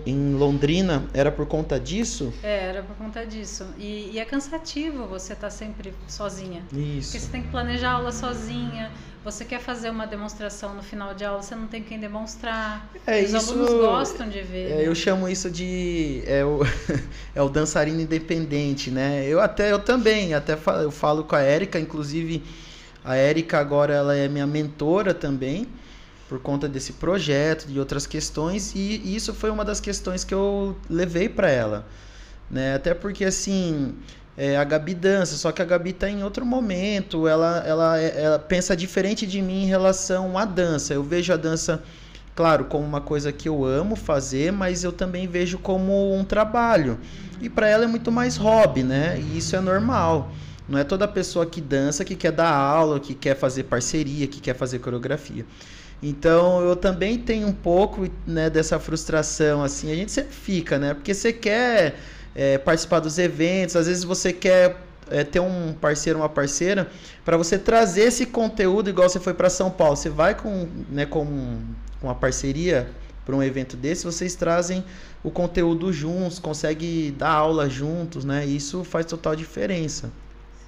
em Londrina era por conta disso? Era por conta disso. E é cansativo você estar sempre sozinha. Isso. Porque você tem que planejar a aula sozinha. você quer fazer uma demonstração no final de aula, você não tem quem demonstrar. Os isso, alunos gostam de ver. Né? Eu chamo isso de é o dançarino independente, né? Eu também, eu falo com a Érica, inclusive a Érica agora ela é minha mentora também, por conta desse projeto, de outras questões, e isso foi uma das questões que eu levei para ela, né? Até porque assim, a Gabi dança, só que a Gabi está em outro momento, ela pensa diferente de mim em relação à dança. Eu vejo a dança, claro, como uma coisa que eu amo fazer, mas eu também vejo como um trabalho. E para ela é muito mais hobby, né? E isso é normal. Não é toda pessoa que dança que quer dar aula, que quer fazer parceria, que quer fazer coreografia. Então eu também tenho um pouco, né, dessa frustração, assim, a gente sempre fica, né? Porque você quer participar dos eventos, às vezes você quer ter um parceiro, uma parceira, para você trazer esse conteúdo, igual você foi para São Paulo, você vai com uma parceria para um evento desse, vocês trazem o conteúdo juntos, conseguem dar aula juntos, né? Isso faz total diferença.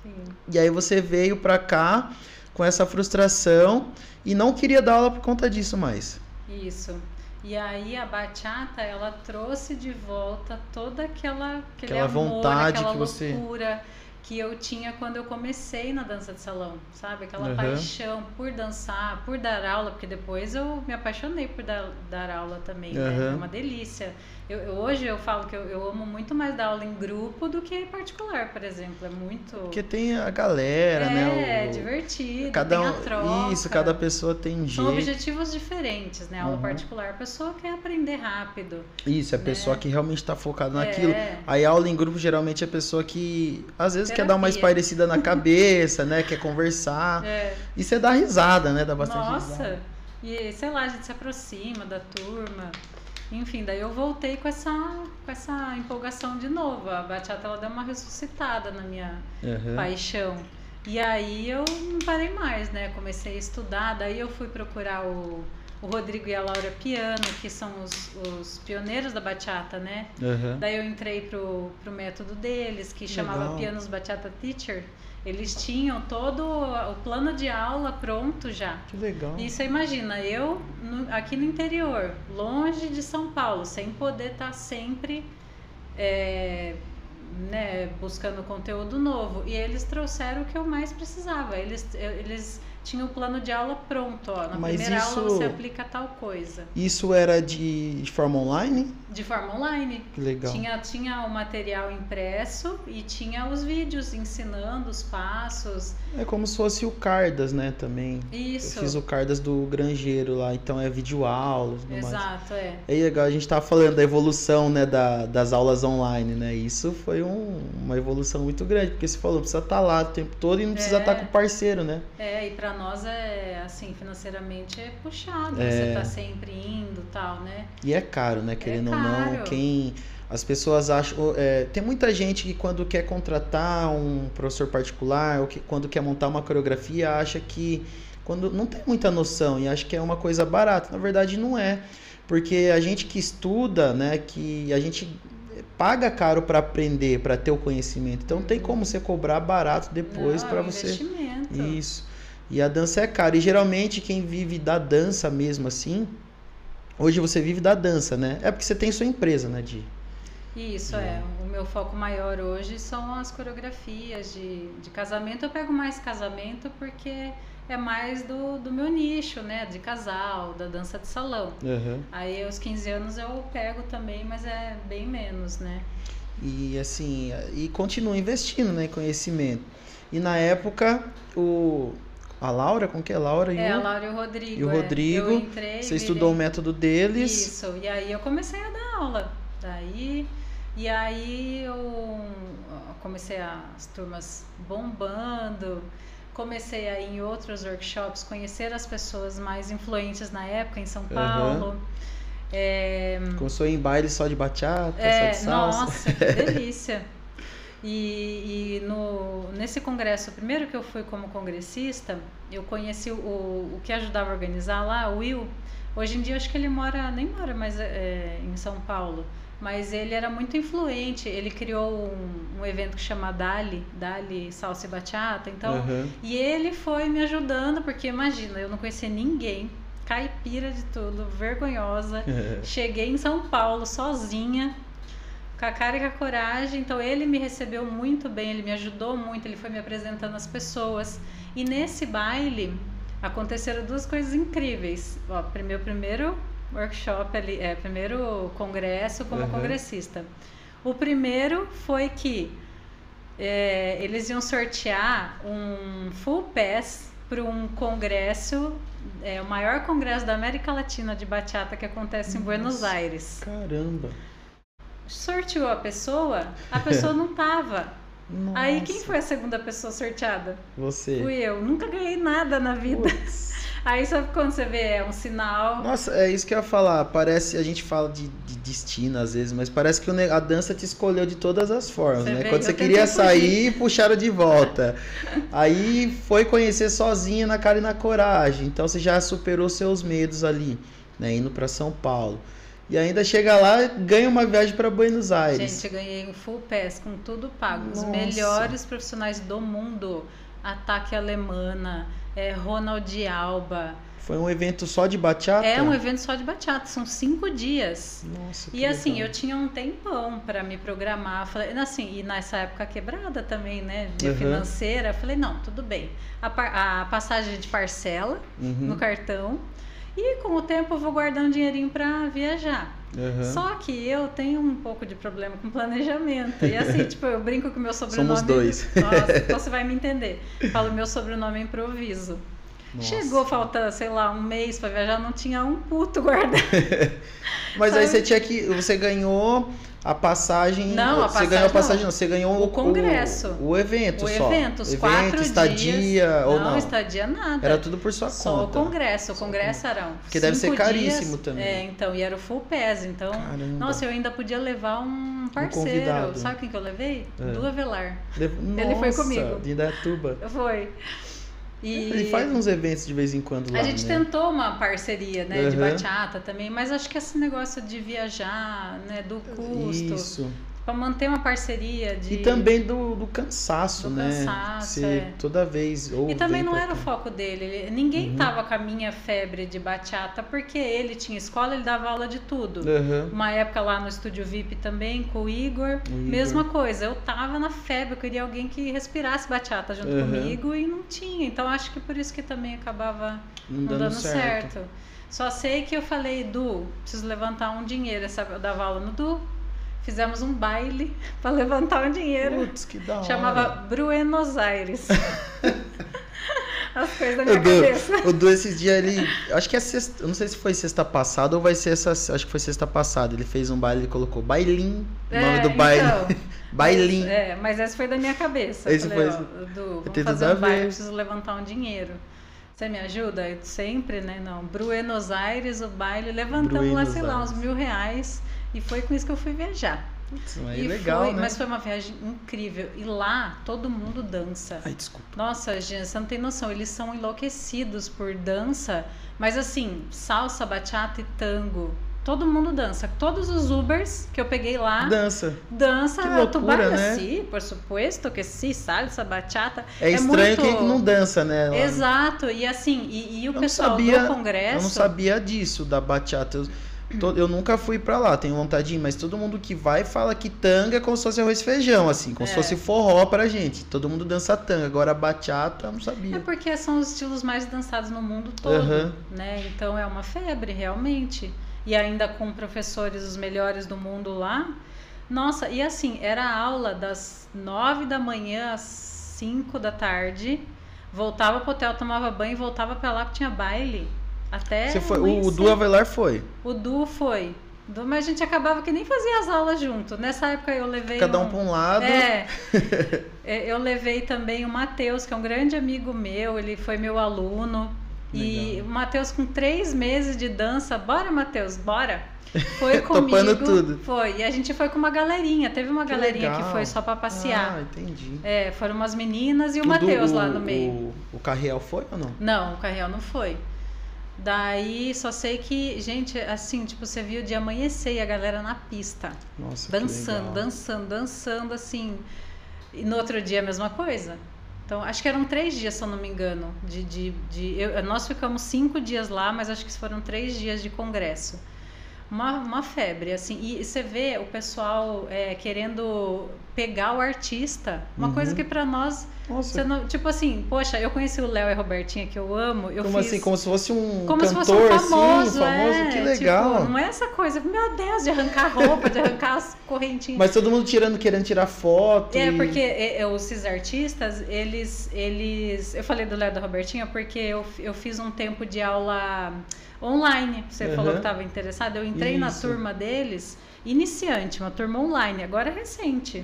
Sim. E aí você veio para cá com essa frustração e não queria dar aula por conta disso mais. Isso. E aí a bachata, ela trouxe de volta toda aquele amor, vontade, aquela que loucura que eu tinha quando eu comecei na dança de salão, sabe? Aquela paixão por dançar, por dar aula, porque depois eu me apaixonei por dar aula também, né? É uma delícia. Hoje eu falo que eu amo muito mais dar aula em grupo do que em particular, por exemplo. É muito... Porque tem a galera, né? É divertido, tem a troca. Isso, cada pessoa tem um jeito. São objetivos diferentes, né? Aula particular, a pessoa quer aprender rápido. Isso, a pessoa que realmente está focada naquilo. Aí a aula em grupo, geralmente, é a pessoa que, às vezes, quer dar uma espairecida na cabeça, né? Quer conversar. E você dá risada, né? Dá bastante risada. E, sei lá, a gente se aproxima da turma. Enfim, daí eu voltei com essa empolgação de novo. A bachata, ela deu uma ressuscitada na minha paixão. E aí eu não parei mais, né? Comecei a estudar, daí eu fui procurar o Rodrigo e a Laura Piano, que são os pioneiros da bachata, né? Daí eu entrei pro método deles, que chamava Pianos Bachata Teacher. Eles tinham todo o plano de aula pronto já. Que legal. E você imagina, eu aqui no interior, longe de São Paulo, sem poder estar sempre buscando conteúdo novo. E eles trouxeram o que eu mais precisava. Eles tinham o plano de aula pronto. Ó, na primeira aula você aplica tal coisa. Isso era de forma online? De forma online. Que legal. Tinha o material impresso e tinha os vídeos ensinando os passos. É como se fosse o Cardas, né, também. Isso. Eu fiz o Cardas do Grangeiro lá, então é videoaula. Exato, mais. E legal, a gente tava falando da evolução, né, das aulas online, né, isso foi uma evolução muito grande, porque você falou, precisa estar lá o tempo todo e não precisa estar com o parceiro, né. E pra nós assim, financeiramente é puxado, você tá sempre indo e tal, né. E é caro, né, querendo ou não, as pessoas acham... tem muita gente que quando quer contratar um professor particular, ou que quando quer montar uma coreografia, acha que... quando não tem muita noção e acha que é uma coisa barata. Na verdade, não é. Porque a gente que estuda, né, que a gente paga caro para aprender, para ter o conhecimento. Então, tem como você cobrar barato depois para você... investimento. Isso. E a dança é cara. E geralmente, quem vive da dança mesmo assim... Hoje você vive da dança, né? É porque você tem sua empresa, né, Di? Isso, o meu foco maior hoje são as coreografias de casamento. Eu pego mais casamento porque é mais do meu nicho, né? De casal, da dança de salão. Aí aos 15 anos eu pego também, mas é bem menos, né? E assim, continua investindo, né, em conhecimento. E na época, a Laura, como que é? A Laura e o Rodrigo. E o Rodrigo, eu entrei, você estudou o método deles. Isso, e aí eu comecei a dar aula. E aí eu comecei as turmas bombando, comecei a ir em outros workshops, conhecer as pessoas mais influentes na época em São Paulo. Começou em baile só de bachata, só de salsa. Nossa, que delícia! E nesse congresso, o primeiro que eu fui como congressista, eu conheci o que ajudava a organizar lá, o Will. Hoje em dia acho que ele nem mora mais em São Paulo. mas ele era muito influente. Ele criou um evento que chama Dali Salsa e Bachata. Então, e ele foi me ajudando, porque imagina, eu não conhecia ninguém, caipira de tudo, vergonhosa. Cheguei em São Paulo sozinha, com a cara e com a coragem. Então ele me recebeu muito bem, ele me ajudou muito, ele foi me apresentando as pessoas. E nesse baile aconteceram duas coisas incríveis. Ó, primeiro workshop ali, primeiro congresso como congressista. O primeiro foi que eles iam sortear um full pass para um congresso, o maior congresso da América Latina de bachata, que acontece em Buenos Aires. Caramba! Sorteou a pessoa não tava. Nossa. Aí quem foi a segunda pessoa sorteada? Você. Fui eu. Nunca ganhei nada na vida. Aí sabe quando você vê, é um sinal. Nossa, é isso que eu ia falar. Parece, a gente fala de destino às vezes, mas parece que a dança te escolheu de todas as formas, né? Quando você queria sair, puxaram de volta. Aí foi conhecer sozinha na cara e na coragem. Então você já superou seus medos ali, né? Indo para São Paulo. E ainda chega lá e ganha uma viagem para Buenos Aires. Gente, eu ganhei um full pass com tudo pago. Nossa. Os melhores profissionais do mundo. Ataque Alemana, Ronald Alba. Foi um evento só de bachata? É um evento só de bachata, são 5 dias. Nossa, que e assim, legal. eu tinha um tempão para me programar. Falei, assim, e nessa época quebrada também, né? De financeira, falei, não, tudo bem. A passagem de parcela no cartão. E com o tempo eu vou guardar um dinheirinho para viajar. Só que eu tenho um pouco de problema com planejamento. E assim, tipo, eu brinco com o meu sobrenome. Somos dois. Nossa, então você vai me entender. Falo meu sobrenome é improviso. Nossa. Chegou, falta, sei lá, um mês para viajar, não tinha um puto guardado. Mas aí você ganhou a passagem. Não, você ganhou a passagem, não. Você ganhou o congresso. O evento só. O evento, os 4 estadia, dias. Ou não? Não, estadia nada. Era tudo por sua só conta. O congresso. O congresso era porque deve ser caríssimo também. Então, e era o full pass. Então, caramba. Nossa, eu ainda podia levar um parceiro. Sabe quem que eu levei? Du Avelar. Ele foi comigo. De Indaiatuba. Foi. Ele faz uns eventos de vez em quando lá, a gente tentou uma parceria, né, de bachata também, mas acho que esse negócio de viajar, né, do custo, isso, para manter uma parceria de... E também do cansaço, né? Cansaço, toda vez... E também não era o foco dele. Ninguém tava com a minha febre de bachata, porque ele tinha escola, ele dava aula de tudo. Uma época lá no Estúdio VIP também, com o Igor. Mesma coisa, eu tava na febre, eu queria alguém que respirasse bachata junto comigo e não tinha. Então acho que por isso que também acabava não dando certo. Só sei que eu falei, Du, preciso levantar um dinheiro. Eu dava aula no Du. Fizemos um baile para levantar um dinheiro. Putz, que da hora. Chamava Buenos Aires. As coisas da minha cabeça. O Du, esses dias, ele... Acho que é sexta... Eu não sei se foi sexta passada ou vai ser essa... Acho que foi sexta passada. Ele fez um baile e colocou Bailim. O nome do baile. Então, Bailim. Mas essa foi da minha cabeça. Esse falei, foi... Du, vamos fazer um baile, eu preciso levantar um dinheiro. Você me ajuda? Eu sempre, né? Não. Buenos Aires, o baile. Levantamos lá, sei lá, uns R$1.000. E foi com isso que eu fui viajar. Putz, legal, né? Mas foi uma viagem incrível. E lá, todo mundo dança. Ai, desculpa. Nossa, gente, você não tem noção. Eles são enlouquecidos por dança. Mas assim, salsa, bachata e tango. Todo mundo dança. Todos os Ubers que eu peguei lá... Dança. Que loucura, né? Sim, por supuesto que sim, salsa, bachata. É estranho quem não dança, né? Lá. Exato. E assim, e o pessoal do congresso... Eu não sabia disso, da bachata. Eu nunca fui pra lá, tenho vontade de ir, mas todo mundo que vai fala que tanga é como se fosse arroz e feijão, assim, como se fosse forró pra gente. Todo mundo dança tanga, agora bachata eu não sabia. É porque são os estilos mais dançados no mundo todo, né? Então é uma febre, realmente. E ainda com professores os melhores do mundo lá. Nossa, e assim, era aula das 9 da manhã às 5 da tarde, voltava pro hotel, tomava banho e voltava pra lá porque tinha baile. Até você foi, o Du Avelar foi? O Du foi. Mas a gente acabava que nem fazia as aulas junto. Nessa época eu levei cada um para um lado. Eu levei também o Matheus, que é um grande amigo meu. Ele foi meu aluno. Legal. E o Matheus com 3 meses de dança. Bora, Matheus, bora. Foi comigo. Topando tudo. Foi. E a gente foi com uma galerinha. Teve uma galerinha que foi só para passear. Ah, entendi. Foram umas meninas e o Matheus lá no meio. O Carriel foi ou não? Não, o Carriel não foi. Daí só sei que, gente, assim, tipo, você viu de amanhecer e a galera na pista. Nossa, dançando, dançando, assim. E no outro dia a mesma coisa. Então, acho que eram 3 dias, se eu não me engano. Nós ficamos 5 dias lá, mas acho que foram 3 dias de congresso. Uma febre, assim. E você vê o pessoal querendo pegar o artista. Uma coisa que pra nós... Você não, tipo assim, poxa, eu conheci o Léo e a Robertinha, que eu amo. Assim? Como se fosse um como cantor, se fosse um famoso, assim, que legal. Tipo, não é essa coisa, meu Deus, de arrancar roupa, de arrancar as correntinhas. Mas todo mundo querendo tirar foto. Porque esses artistas, eles... Eu falei do Léo e da Robertinha porque eu fiz um tempo de aula online. Você falou que estava interessado. Eu entrei na turma deles... Iniciante, uma turma online, agora é recente.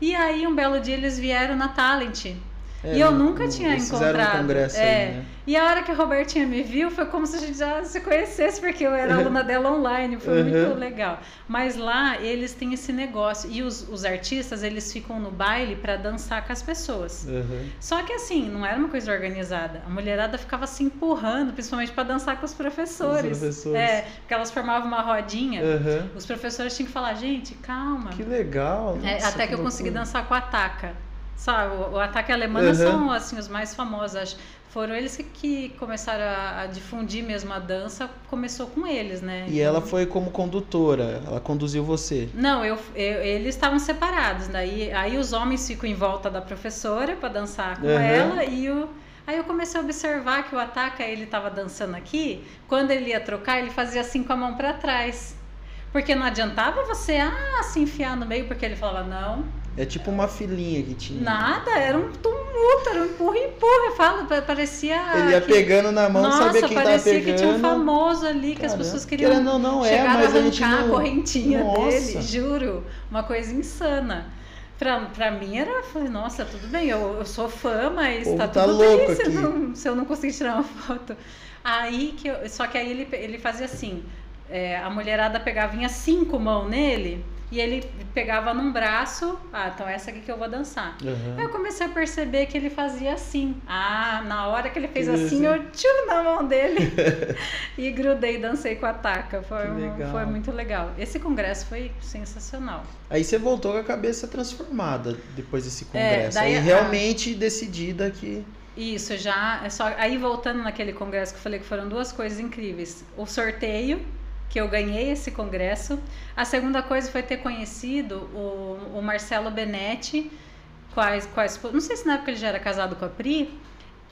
E aí, um belo dia, eles vieram na Talent. E eu nunca tinha encontrado. Um congresso aí, né? E a hora que a Robertinha me viu, foi como se a gente já se conhecesse, porque eu era aluna dela online, foi muito legal. Mas lá, eles têm esse negócio. E os artistas, eles ficam no baile para dançar com as pessoas. Só que assim, não era uma coisa organizada. A mulherada ficava se empurrando, principalmente para dançar com os professores. Porque elas formavam uma rodinha. Os professores tinham que falar, gente, calma. Que legal. Nossa, até que eu consegui dançar com a Ataca. Sabe, o Ataque Alemã são assim, os mais famosos, acho. Foram eles que começaram a difundir mesmo a dança, começou com eles, né? E ela foi como condutora, ela conduziu você? Não, eles estavam separados, aí os homens ficam em volta da professora para dançar com ela Aí eu comecei a observar que o Ataca, ele estava dançando aqui, quando ele ia trocar, ele fazia assim com a mão para trás. Porque não adiantava você se enfiar no meio, porque ele falava, não... É tipo uma filinha que tinha. Nada, era um tumulto, era um empurra, parecia... Ele ia pegando na mão, sabia quem tava pegando. Nossa, parecia que tinha um famoso ali, que as pessoas queriam chegar a arrancar a correntinha dele, juro. Uma coisa insana. Pra mim era, falei, nossa, tudo bem, eu sou fã, mas tá tudo bem se eu não conseguir tirar uma foto. Só que aí ele fazia assim, a mulherada vinha 5 mãos nele... E ele pegava num braço, então essa aqui que eu vou dançar. Aí eu comecei a perceber que ele fazia assim. Na hora que ele fez assim, eu na mão dele e grudei e dancei com a Ataca. Foi muito legal. Esse congresso foi sensacional. Aí você voltou com a cabeça transformada depois desse congresso. Aí realmente decidida que... Isso, aí voltando naquele congresso que eu falei que foram 2 coisas incríveis. O sorteio, que eu ganhei esse congresso. A segunda coisa foi ter conhecido o Marcelo Benetti, não sei se na época ele já era casado com a Pri.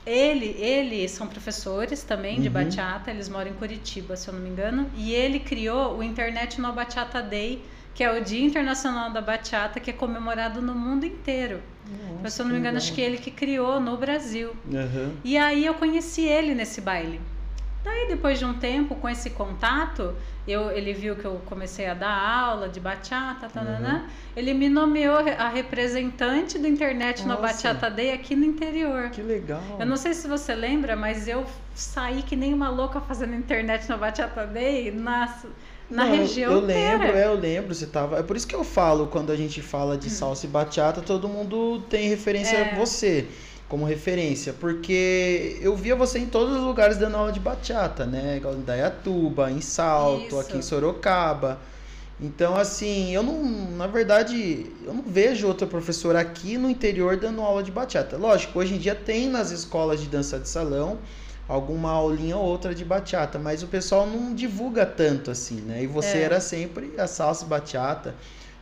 Eles são professores também de bachata, eles moram em Curitiba, se eu não me engano, e ele criou o International Bachata Day, que é o Dia Internacional da Bachata, que é comemorado no mundo inteiro. Nossa, se eu não me engano, acho que ele que criou no Brasil. E aí eu conheci ele nesse baile. Daí, depois de um tempo, com esse contato, ele viu que eu comecei a dar aula de bachata, ele me nomeou a representante do International Bachata Day aqui no interior. Que legal! Eu não sei se você lembra, mas eu saí que nem uma louca fazendo International Bachata Day na região inteira. Eu lembro, você tava... É por isso que eu falo, quando a gente fala de salsa e bachata, todo mundo tem referência a você. Como referência, porque eu via você em todos os lugares dando aula de bachata, né? Em Dayatuba, em Salto, aqui em Sorocaba. Então, assim, na verdade, eu não vejo outra professora aqui no interior dando aula de bachata. Lógico, hoje em dia tem nas escolas de dança de salão alguma aulinha ou outra de bachata, mas o pessoal não divulga tanto assim, né? E você era sempre a salsa e bachata,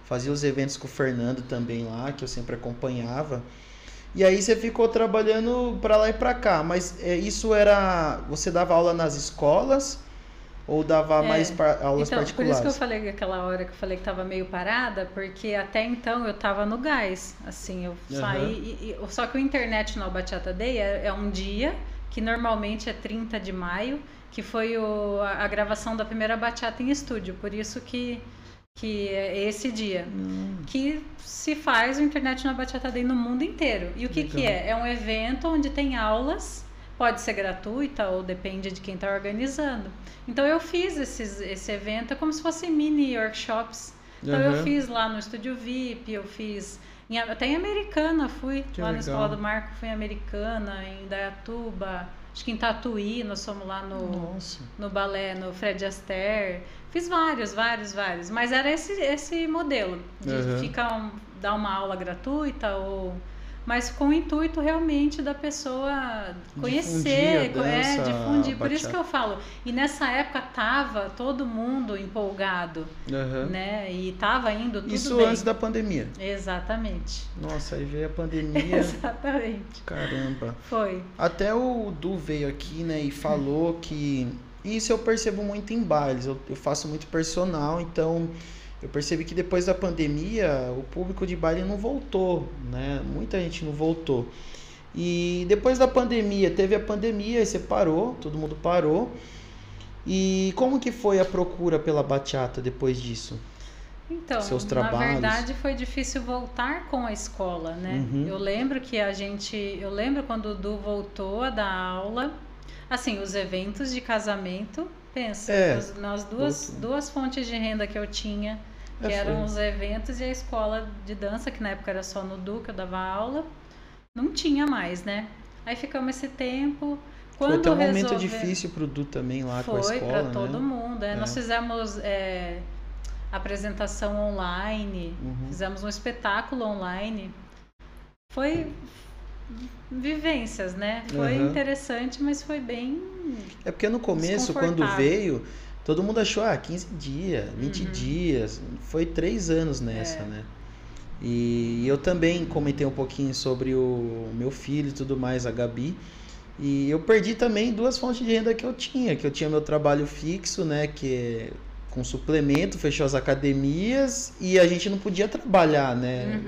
fazia os eventos com o Fernando também lá, que eu sempre acompanhava. E aí você ficou trabalhando para lá e para cá, mas isso era... Você dava aula nas escolas ou dava mais aulas particulares? Por isso que eu falei aquela hora que eu falei que estava meio parada, porque até então eu estava no gás, assim, eu saí... Só que o International Bachata Day é um dia que normalmente é 30 de maio, que foi a gravação da primeira bachata em estúdio, por isso que é esse dia que se faz o International Bachata Day no mundo inteiro. E o que é? É um evento onde tem aulas, pode ser gratuita ou depende de quem está organizando. Então eu fiz esse evento como se fossem mini workshops. Então eu fiz lá no Estúdio VIP, eu fiz até em Americana, fui lá na Escola do Marco, fui em Americana, em Dayatuba, Acho que em Tatuí, nós fomos lá no balé, no Fred Astaire. Fiz vários. Mas era esse modelo de dar uma aula gratuita mas com o intuito realmente da pessoa conhecer, difundir. Por isso que eu falo. E nessa época tava todo mundo empolgado, né? E tava indo tudo isso bem. Antes da pandemia. Exatamente. Nossa, aí veio a pandemia. Exatamente. Caramba. Foi. Até o Du veio aqui, né, e falou que... Isso eu percebo muito em bailes. Eu faço muito personal, então... Eu percebi que depois da pandemia, o público de baile não voltou, né? Muita gente não voltou. E depois da pandemia, teve a pandemia, aí você parou, todo mundo parou. E como que foi a procura pela bachata depois disso? Então, seus trabalhos? Na verdade foi difícil voltar com a escola, né? Eu lembro que eu lembro quando o Du voltou a dar aula, assim, os eventos de casamento, pensa, nas duas fontes de renda que eu tinha, que eram os eventos e a escola de dança, que na época era só no Du que eu dava aula, não tinha mais, né? Aí ficamos esse tempo. Foi até um momento difícil pro Du também lá com a escola, foi para todo mundo. Nós fizemos apresentação online, fizemos um espetáculo online. Foi vivências, né? Foi interessante, mas foi bem... É porque no começo, quando veio... Todo mundo achou, 15 dias, 20 dias. Foi 3 anos nessa, né? E eu também comentei um pouquinho sobre o meu filho e tudo mais, a Gabi. E eu perdi também 2 fontes de renda que eu tinha. Que eu tinha meu trabalho fixo, né? Que com suplemento, fechou as academias. E a gente não podia trabalhar, né?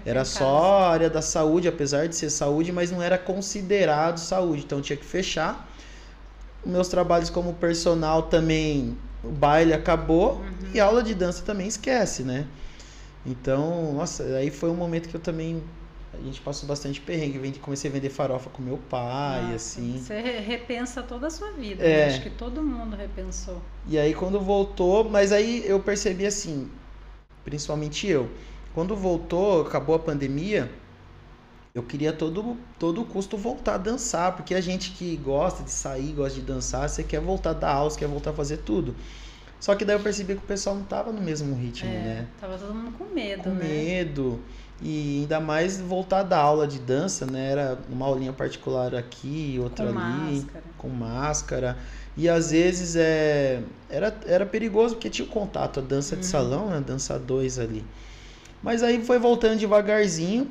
Era só a área da saúde, apesar de ser saúde, mas não era considerado saúde. Então tinha que fechar. Meus trabalhos como personal também, o baile acabou e a aula de dança também esquece, né? Então, nossa, aí foi um momento que eu também, a gente passou bastante perrengue, comecei a vender farofa com meu pai, assim. Você repensa toda a sua vida, né? Acho que todo mundo repensou. E aí quando voltou, mas aí eu percebi assim, principalmente eu, quando voltou, acabou a pandemia, eu queria a todo custo voltar a dançar, porque a gente que gosta de sair, gosta de dançar, você quer voltar a dar aula, você quer voltar a fazer tudo. Só que daí eu percebi que o pessoal não tava no mesmo ritmo, né? Tava todo mundo com medo, né? Com medo. E ainda mais voltar a dar aula de dança, né? Era uma aulinha particular aqui, outra ali, com máscara. E às vezes era perigoso, porque tinha o contato, a dança de salão, né? Dança 2 ali. Mas aí foi voltando devagarzinho.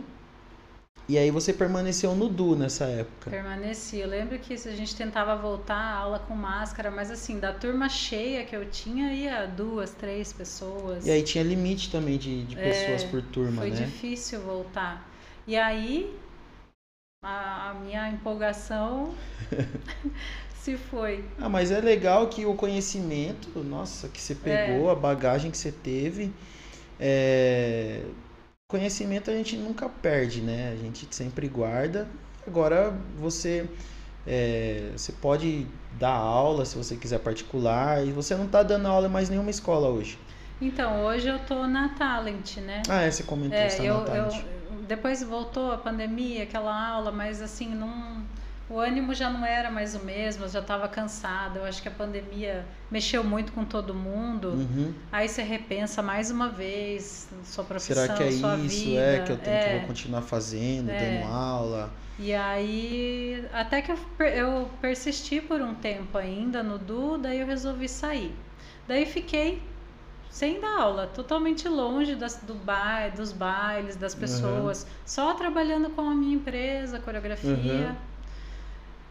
E aí você permaneceu no Du nessa época? Permaneci. Eu lembro que a gente tentava voltar a aula com máscara, mas assim, da turma cheia que eu tinha, ia 2, 3 pessoas. E aí tinha limite também de pessoas por turma, né? Foi difícil voltar. E aí, a minha empolgação se foi. Mas é legal que o conhecimento, nossa, que você pegou, a bagagem que você teve... Conhecimento a gente nunca perde, né? A gente sempre guarda. Agora você pode dar aula se você quiser particular. E você não está dando aula em mais nenhuma escola hoje. Então, hoje eu tô na Talent, né? Você comentou que está na Talent. Depois voltou a pandemia, aquela aula, mas assim, o ânimo já não era mais o mesmo, eu já estava cansada. Eu acho que a pandemia mexeu muito com todo mundo. Aí você repensa mais uma vez sua profissão, será que é sua isso? vida. Que eu vou continuar fazendo, dando aula. E aí, até que eu persisti por um tempo ainda no Du, daí eu resolvi sair. Daí fiquei sem dar aula, totalmente longe dos bailes, das pessoas, só trabalhando com a minha empresa, coreografia.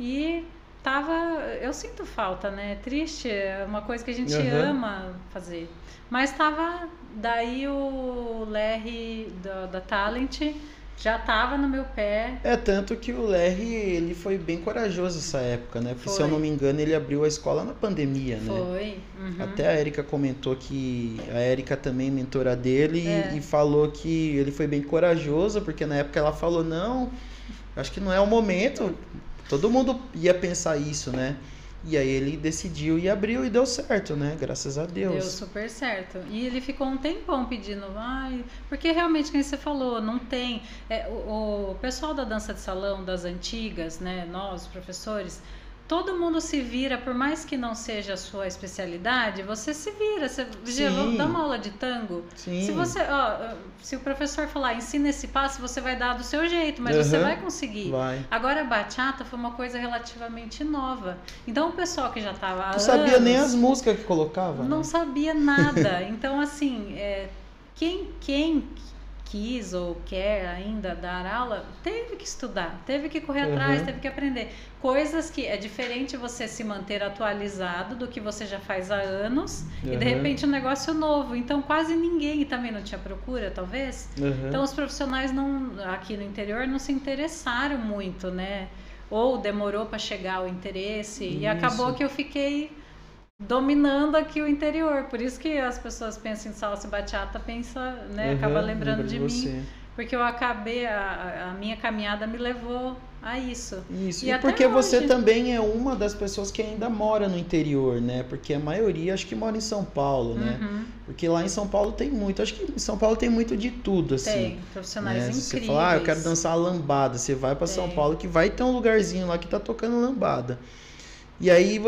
E eu sinto falta, né? Triste, é uma coisa que a gente ama fazer. Mas daí o Larry da Talent já tava no meu pé. Tanto que o Larry, ele foi bem corajoso essa época, né? Porque se eu não me engano, ele abriu a escola na pandemia, né? Foi. Até a Érica comentou que a Érica também, mentora dele, e falou que ele foi bem corajoso, porque na época ela falou, não, acho que não é o momento. Todo mundo ia pensar isso, né? E aí ele decidiu e abriu e deu certo, né? Graças a Deus. Deu super certo. E ele ficou um tempão pedindo, porque realmente, como você falou, não tem... o pessoal da dança de salão, das antigas, né? Nós, professores, todo mundo se vira, por mais que não seja a sua especialidade, você se vira. Você dá uma aula de tango. Sim. Se o professor falar, ensina esse passo, você vai dar do seu jeito, mas você vai conseguir. Vai. Agora, a bachata foi uma coisa relativamente nova. Então, o pessoal que já estava há anos... Não sabia nem as músicas que colocava. Não né? sabia nada. Então, assim, quem quis ou quer ainda dar aula, teve que estudar, teve que correr atrás, teve que aprender. Coisas que é diferente você se manter atualizado do que você já faz há anos e de repente um negócio novo. Então quase ninguém também não tinha procura, talvez. Então os profissionais aqui no interior não se interessaram muito, né? Ou demorou para chegar o interesse. E acabou que eu fiquei dominando aqui o interior. Por isso que as pessoas pensam em salsa e bachata, né? Acaba lembrando de mim. Porque eu acabei, a minha caminhada me levou a isso. Isso, e porque você também é uma das pessoas que ainda mora no interior, né? Porque a maioria acho que mora em São Paulo, né? Porque lá em São Paulo tem muito, acho que em São Paulo tem muito de tudo, assim. Tem, profissionais incríveis. Você fala, eu quero dançar lambada, você vai para São Paulo que vai ter um lugarzinho lá que tá tocando lambada. E aí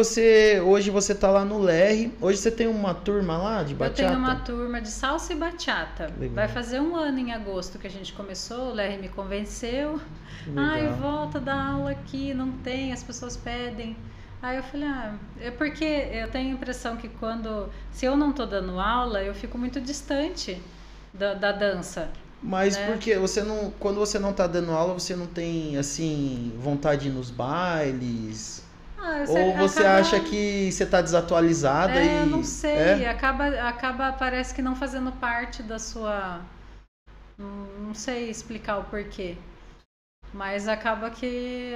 hoje você tá lá no LR, hoje você tem uma turma lá de bachata? Eu tenho uma turma de salsa e bachata. Legal. Vai fazer 1 ano em agosto que a gente começou, o LR me convenceu. Legal. Volta da aula aqui, não tem, as pessoas pedem. Aí eu falei, é porque eu tenho a impressão que se eu não tô dando aula, eu fico muito distante da dança. Mas porque quando você não tá dando aula, você não tem, assim, vontade de ir nos bailes... Ou você acha que você está desatualizada e... não sei, acaba parece que não fazendo parte da sua... Não sei explicar o porquê. Mas acaba que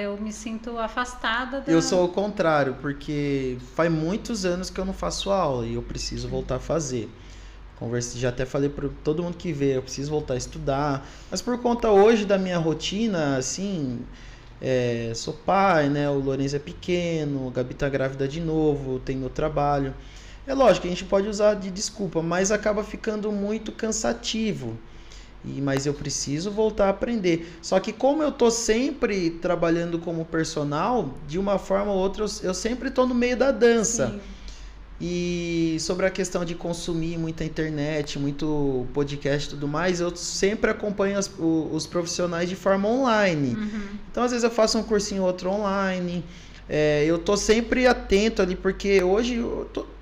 eu me sinto afastada Eu sou o contrário, porque faz muitos anos que eu não faço aula e eu preciso voltar a fazer. Já até falei para todo mundo que vê, eu preciso voltar a estudar. Mas por conta hoje da minha rotina, assim... sou pai, né? O Lourenço é pequeno, a Gabi tá grávida de novo, tem meu trabalho. É lógico que a gente pode usar de desculpa, mas acaba ficando muito cansativo. Mas eu preciso voltar a aprender. Só que como eu tô sempre trabalhando como personal, de uma forma ou outra eu sempre tô no meio da dança. Sim. E sobre a questão de consumir muita internet, muito podcast e tudo mais, eu sempre acompanho os profissionais de forma online. Então, às vezes eu faço um cursinho ou outro online. Eu tô sempre atento ali, porque hoje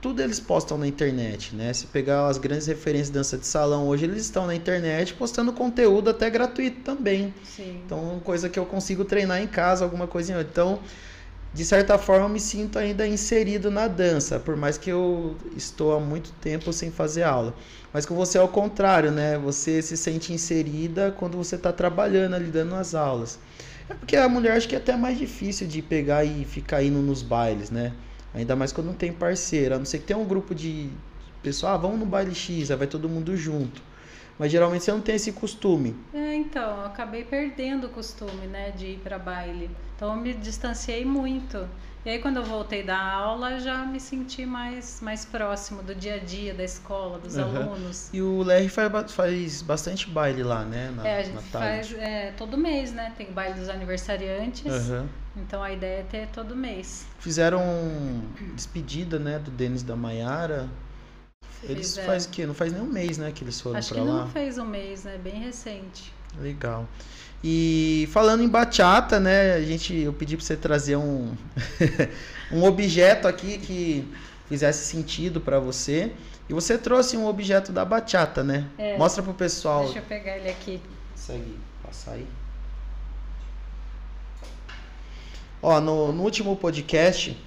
tudo eles postam na internet, né? Se pegar as grandes referências de dança de salão, hoje eles estão na internet postando conteúdo até gratuito também. Sim. Então, coisa que eu consigo treinar em casa, alguma coisinha. Então... de certa forma eu me sinto ainda inserido na dança, por mais que eu estou há muito tempo sem fazer aula. Mas com você é o contrário, né? Você se sente inserida quando você está trabalhando ali, dando as aulas. É porque a mulher acho que é até mais difícil de pegar e ficar indo nos bailes, né? Ainda mais quando não tem parceira. A não ser que tenha um grupo de pessoal, vamos no baile X, aí vai todo mundo junto. Mas geralmente você não tem esse costume. Então, eu acabei perdendo o costume, né, de ir para baile. Então, eu me distanciei muito. E aí, quando eu voltei da aula, já me senti mais próximo do dia a dia, da escola, dos alunos. E o LR faz bastante baile lá, né? A gente faz todo mês, né? Tem o baile dos aniversariantes. Então, a ideia é ter todo mês. Fizeram despedida, né, do Denis da Maiara. Eles faz o quê? Não faz nem um mês, né, que eles foram pra lá. Acho que não fez um mês, né? Bem recente. Legal. E falando em bachata, né, eu pedi pra você trazer um objeto aqui que fizesse sentido pra você. E você trouxe um objeto da bachata, né? Mostra pro pessoal. Deixa eu pegar ele aqui. Consegue passar aí? Ó, no último podcast...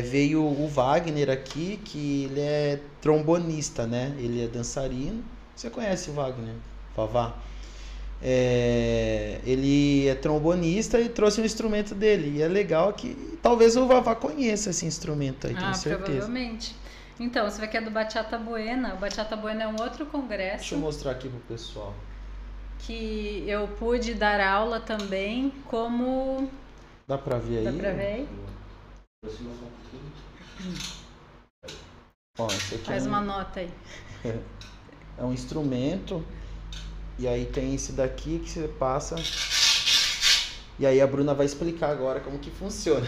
veio o Wagner aqui, que ele é trombonista, né? Ele é dançarino. Você conhece o Wagner? Vavá? Ele é trombonista e trouxe um instrumento dele. E é legal que talvez o Vavá conheça esse instrumento aí, tenho certeza. Provavelmente. Então, você vai que é do Bachata Buena. O Bachata Buena é um outro congresso. Deixa eu mostrar aqui pro pessoal. Que eu pude dar aula também como... Dá pra ver aí? Dá pra ver aí? Ó, esse aqui Faz uma nota aí. É um instrumento. E aí tem esse daqui que você passa. E aí a Bruna vai explicar agora como que funciona.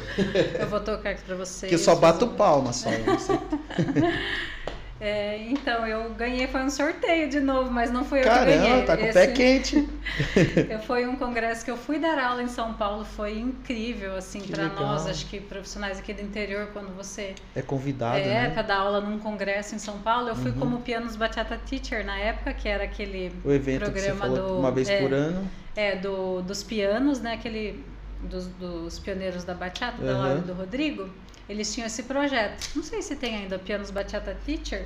Eu vou tocar aqui pra vocês. Que eu só bato palma, só. Não sei. Então, eu ganhei, foi um sorteio de novo, mas não fui eu que Caramba, ganhei. tá com o pé quente. Foi um congresso que eu fui dar aula em São Paulo, foi incrível, assim, para nós, acho que profissionais aqui do interior, quando você é convidado, né? para dar aula num congresso em São Paulo, eu fui como Pianos Bachata Teacher na época, que era aquele o evento programa que você falou uma vez por ano. Dos pianos, né, aquele dos pioneiros da bachata, da Laura e do Rodrigo. Eles tinham esse projeto. Não sei se tem ainda Pianos Bachata Teacher.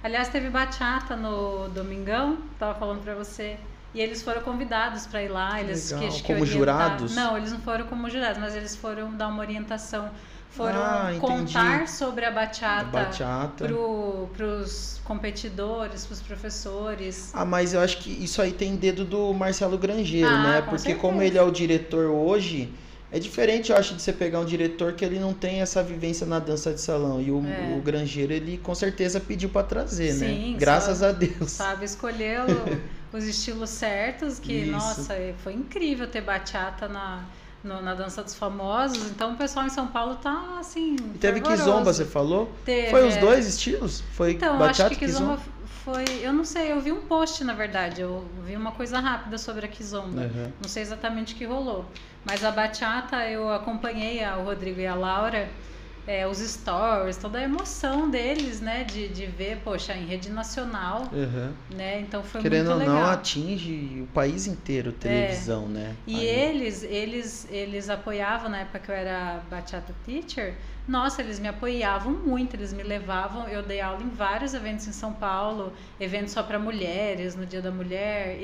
Aliás, teve bachata no Domingão, tava falando pra você. E eles foram convidados para ir lá. Eles como jurados? Não, eles não foram como jurados, mas eles foram dar uma orientação. Foram contar sobre a bachata para os competidores, para os professores. Mas eu acho que isso aí tem dedo do Marcelo Grangeiro, né? Porque certeza. Como ele é o diretor hoje... É diferente, eu acho, de você pegar um diretor que ele não tem essa vivência na dança de salão. E o Grangeiro, ele com certeza pediu para trazer, sim, né? Graças a Deus. Sabe, escolheu os estilos certos, que, isso. Nossa, foi incrível ter bachata na Dança dos Famosos. Então o pessoal em São Paulo tá, assim, e teve Kizomba, você falou? Teve, foi os dois estilos? Foi então, bachata acho que Kizomba foi... Eu não sei, eu vi um post, na verdade. Eu vi uma coisa rápida sobre a Kizomba. Não sei exatamente o que rolou. Mas a bachata, eu acompanhei o Rodrigo e a Laura, os stories, toda a emoção deles, né? De ver, poxa, em rede nacional, né? Então foi muito legal. Querendo ou não, atinge o país inteiro, televisão, né? E eles apoiavam, na época que eu era Bachata Teacher, nossa, eles me apoiavam muito, eles me levavam, eu dei aula em vários eventos em São Paulo, eventos só para mulheres, no Dia da Mulher,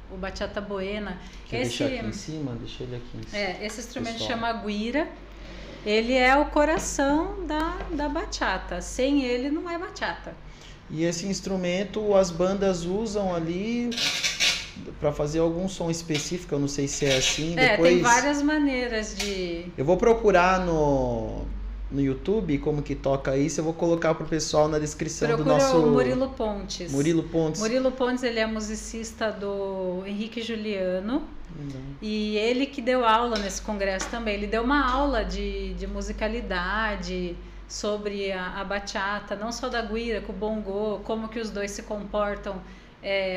o Bachata Buena. Quer deixar aqui em cima? Deixa ele aqui em cima. Esse instrumento chama guira. Ele é o coração da bachata. Sem ele não é bachata. E esse instrumento as bandas usam ali para fazer algum som específico, eu não sei se é assim. Depois... tem várias maneiras de... Eu vou procurar no YouTube como que toca isso, eu vou colocar pro pessoal na descrição do nosso... o Murilo Pontes. Murilo Pontes, ele é musicista do Henrique Juliano. E ele que deu aula nesse congresso também. Ele deu uma aula de musicalidade sobre a bachata, não só da guira, com o bongô, como que os dois se comportam.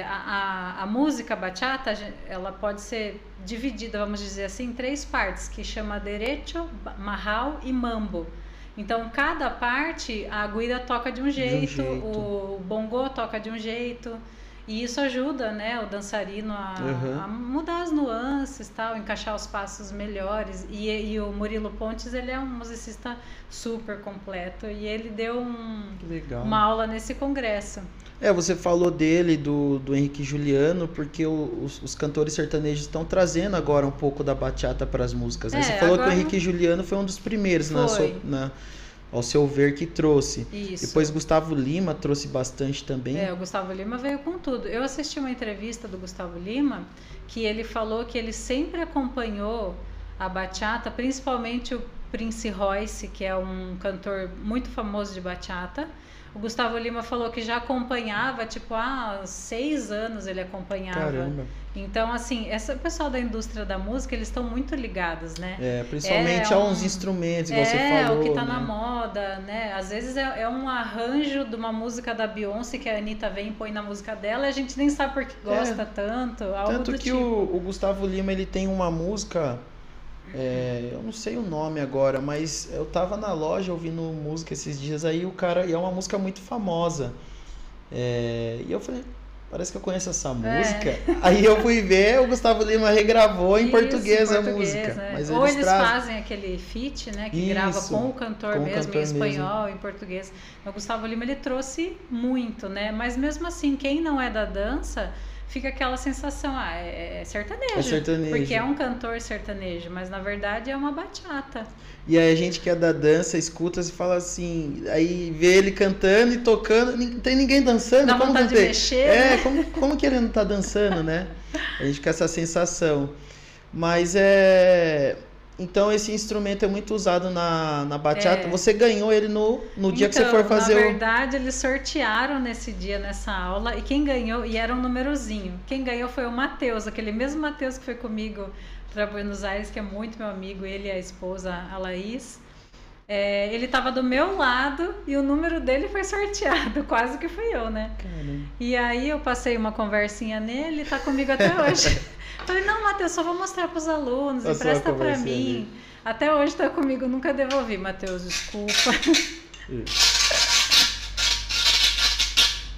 A música bachata, ela pode ser dividida, vamos dizer assim, em 3 partes, que chama derecho, marral e mambo. Então, cada parte, a guira toca de um jeito, o bongô toca de um jeito. E isso ajuda, né, o dançarino a mudar as nuances, tal, encaixar os passos melhores. E o Murilo Pontes, ele é um musicista super completo e ele deu uma aula nesse congresso. Você falou dele, do Henrique Juliano, porque os cantores sertanejos estão trazendo agora um pouco da bachata para as músicas. Né? Você falou que o Henrique Juliano foi um dos primeiros ao seu ver que trouxe. Isso. Depois Gustavo Lima trouxe bastante também. O Gustavo Lima veio com tudo. Eu assisti uma entrevista do Gustavo Lima que ele falou que ele sempre acompanhou a bachata, principalmente o Prince Royce, que é um cantor muito famoso de bachata. O Gustavo Lima falou que já acompanhava, há 6 anos ele acompanhava. Caramba. Então, assim, o pessoal da indústria da música, eles estão muito ligados, né? Principalmente a uns instrumentos, igual você falou. O que tá na moda, né? Às vezes é um arranjo de uma música da Beyoncé que a Anitta vem e põe na música dela e a gente nem sabe por que gosta tanto. Tanto que o Gustavo Lima, ele tem uma música... eu não sei o nome agora, mas eu tava na loja ouvindo música esses dias aí, e é uma música muito famosa. E eu falei, parece que eu conheço essa música. Aí eu fui ver, o Gustavo Lima regravou em português a música. Né? Mas Ou eles fazem aquele feat, né, que grava com o cantor mesmo, em espanhol, em português. O Gustavo Lima, ele trouxe muito, né? Mas mesmo assim, quem não é da dança... fica aquela sensação, é sertanejo. É sertanejo. Porque é um cantor sertanejo, mas na verdade é uma bachata. E aí a gente que é da dança, escuta e fala assim, aí vê ele cantando e tocando, não tem ninguém dançando. Dá vontade de mexer, né? Como que ele não tá dançando, né? A gente fica essa sensação. Mas Então esse instrumento é muito usado na bachata. Você ganhou ele no dia que você for fazer na verdade, eles sortearam nesse dia, nessa aula, e quem ganhou, e era um númerozinho. Quem ganhou foi o Matheus, aquele mesmo Matheus que foi comigo para Buenos Aires, que é muito meu amigo, ele e a esposa, a Laís. Ele estava do meu lado e o número dele foi sorteado, quase que fui eu, né? Caramba. E aí eu passei uma conversinha nele, tá comigo até hoje. Falei, não, Matheus, só vou mostrar pros alunos, empresta pra mim. Até hoje tá comigo, nunca devolvi, Matheus, desculpa.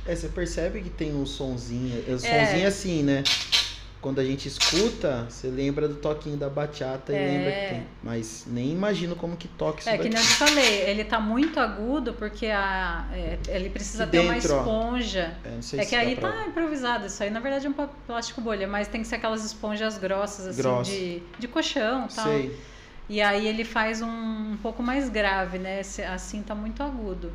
Você percebe que tem um sonzinho, sonzinho assim, né? Quando a gente escuta, você lembra do toquinho da bachata e lembra que tem. Mas nem imagino como que toca isso daqui. Que nem eu te falei, ele tá muito agudo porque ele precisa ter uma esponja. Não sei se que aí tá improvisado. Isso aí, na verdade, é um plástico bolha, mas tem que ser aquelas esponjas grossas, assim, de colchão e tal. Sei. E aí ele faz um pouco mais grave, né? Assim tá muito agudo.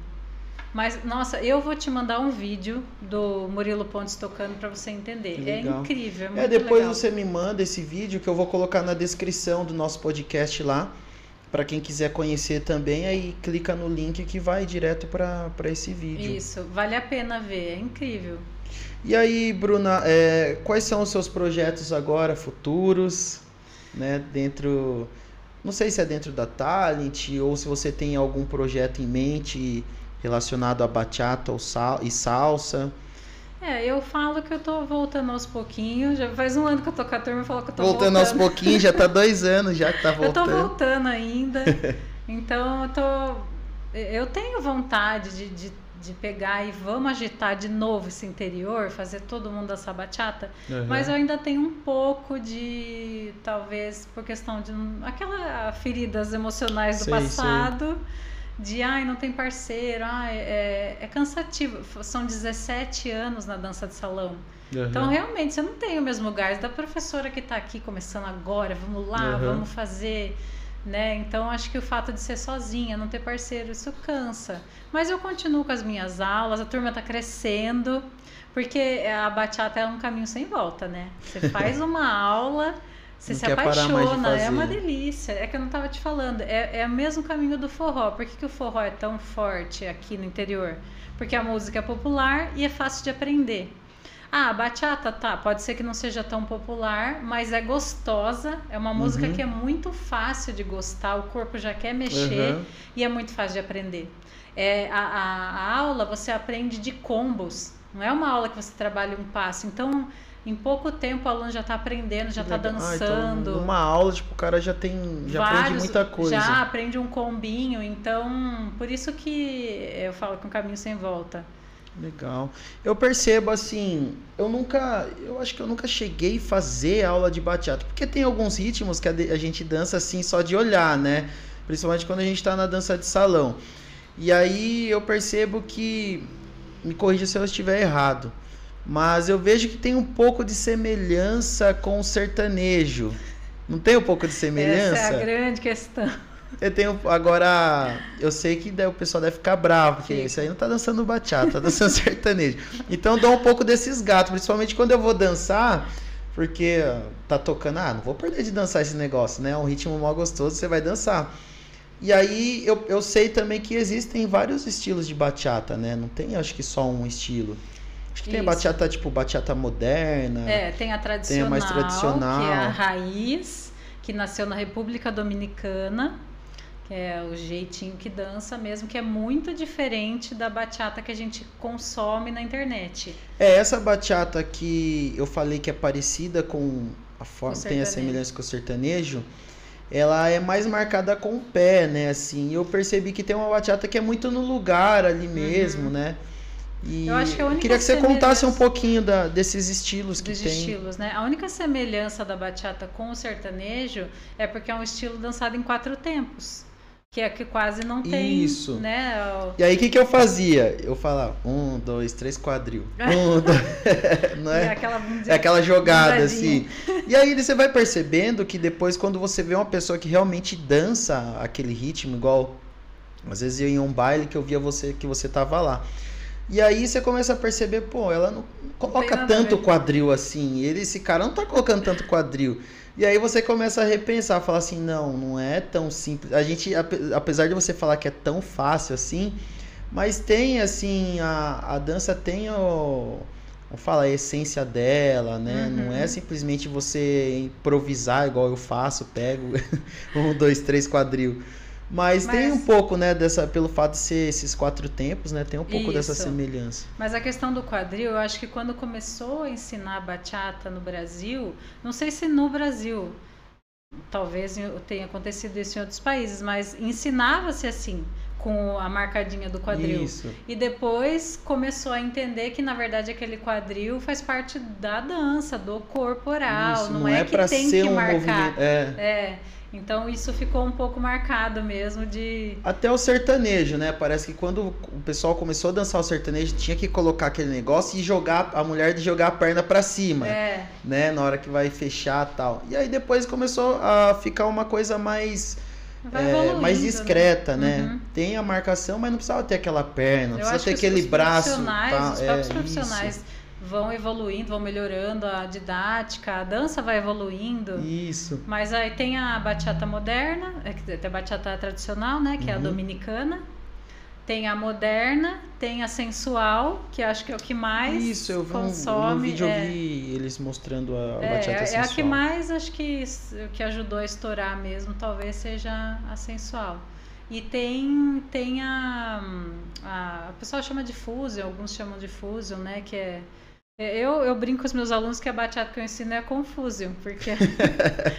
Mas, nossa, eu vou te mandar um vídeo do Murilo Pontes tocando para você entender. É incrível, é muito depois legal. Você me manda esse vídeo que eu vou colocar na descrição do nosso podcast lá, para quem quiser conhecer também, aí clica no link que vai direto para esse vídeo. Isso, vale a pena ver, é incrível. E aí, Bruna, quais são os seus projetos agora, futuros, né, dentro, não sei se é dentro da Talent, ou se você tem algum projeto em mente relacionado a bachata e salsa? Eu falo que eu tô voltando aos pouquinhos. Já faz um ano que eu tô com a turma e falo que eu tô voltando. Aos pouquinhos, já tá 2 anos já que tá voltando. Eu tô voltando ainda. Então eu tenho vontade de pegar e vamos agitar de novo esse interior, fazer todo mundo dançar bachata. Mas eu ainda tenho um pouco de, talvez por questão de aquelas feridas emocionais do passado. De, não tem parceiro, é cansativo. São 17 anos na dança de salão. Então, realmente, você não tem o mesmo gás da professora que está aqui começando agora, vamos lá, vamos fazer, né? Então, acho que o fato de ser sozinha, não ter parceiro, isso cansa. Mas eu continuo com as minhas aulas, a turma está crescendo, porque a bachata é um caminho sem volta, né? Você faz uma aula... Você se apaixona, é uma delícia. É que eu não estava te falando, é o mesmo caminho do forró. Por que o forró é tão forte aqui no interior? Porque a música é popular e é fácil de aprender. A bachata, pode ser que não seja tão popular, mas é gostosa. É uma música que é muito fácil de gostar, o corpo já quer mexer e é muito fácil de aprender. A aula você aprende de combos, não é uma aula que você trabalha um passo. Então... Em pouco tempo o aluno já está aprendendo, já está dançando. Então, numa aula, o cara já aprende muita coisa. Já aprende um combinho, então por isso que eu falo que é um caminho sem volta. Legal. Eu percebo assim, eu acho que eu nunca cheguei a fazer aula de bachata, porque tem alguns ritmos que a gente dança assim só de olhar, né? Principalmente quando a gente está na dança de salão. E aí eu percebo que, me corrija se eu estiver errado, mas eu vejo que tem um pouco de semelhança com o sertanejo. Não tem um pouco de semelhança? Essa é a grande questão. Agora, eu sei que o pessoal deve ficar bravo, porque isso aí não tá dançando bachata, tá dançando sertanejo. Então dá um pouco desses gatos, principalmente quando eu vou dançar, porque tá tocando, não vou perder de dançar esse negócio, né? É um ritmo mó gostoso, você vai dançar. E aí eu sei também que existem vários estilos de bachata, né? Não tem, acho que só um estilo. Acho que tem a bachata, tipo, bachata moderna. Tem a tradicional, tem a mais tradicional, que é a raiz, que nasceu na República Dominicana, que é o jeitinho que dança mesmo, que é muito diferente da bachata que a gente consome na internet. Essa bachata que eu falei que é parecida com a forma, tem a semelhança com o sertanejo, ela é mais marcada com o pé, né, assim. Eu percebi que tem uma bachata que é muito no lugar ali mesmo, né? E eu acho que a única queria que você contasse um pouquinho desses estilos que tem. Estilos, né? A única semelhança da bachata com o sertanejo é porque é um estilo dançado em 4 tempos, que é que quase não tem. Isso. Né? E aí o que eu fazia? Eu falava 1, 2, 3 quadril. 1, 2, não é? Aquela jogada assim. E aí você vai percebendo que depois, quando você vê uma pessoa que realmente dança aquele ritmo, igual às vezes eu ia em um baile que eu via que você tava lá. E aí você começa a perceber, pô, ela não coloca tanto quadril assim. Esse cara não tá colocando tanto quadril. E aí você começa a repensar, falar assim, não é tão simples. A gente, apesar de você falar que é tão fácil assim, mas tem assim, a dança tem vamos falar, a essência dela, né? Não é simplesmente você improvisar igual eu faço, pego 1, 2, 3 quadril. Mas tem um pouco, né, pelo fato de ser esses 4 tempos, né, tem um pouco dessa semelhança. Mas a questão do quadril, eu acho que quando começou a ensinar bachata no Brasil, não sei se no Brasil, talvez tenha acontecido isso em outros países, mas ensinava-se assim, com a marcadinha do quadril. Isso. E depois começou a entender que, na verdade, aquele quadril faz parte da dança, do corporal, isso, não é que tem que marcar. Movimento, Então isso ficou um pouco marcado mesmo de... Até o sertanejo, né? Parece que quando o pessoal começou a dançar o sertanejo, tinha que colocar aquele negócio e jogar a mulher de jogar a perna pra cima, né? Na hora que vai fechar e tal. E aí depois começou a ficar uma coisa mais discreta, né? Tem a marcação, mas não precisava ter aquela perna, não precisa ter aquele braço. Os próprios profissionais vão evoluindo, vão melhorando a didática, a dança vai evoluindo. Isso. Mas aí tem a bachata moderna, tem a bachata tradicional, né, que é a dominicana. Tem a moderna, tem a sensual, que acho que é o que mais consome. No vídeo eu vi eles mostrando a bachata sensual. É a que mais, acho que ajudou a estourar mesmo, talvez seja a sensual. E tem a pessoal chama de fusion, alguns chamam de fusion, né, que é... Eu brinco com os meus alunos que a bachata que eu ensino é a confusion, porque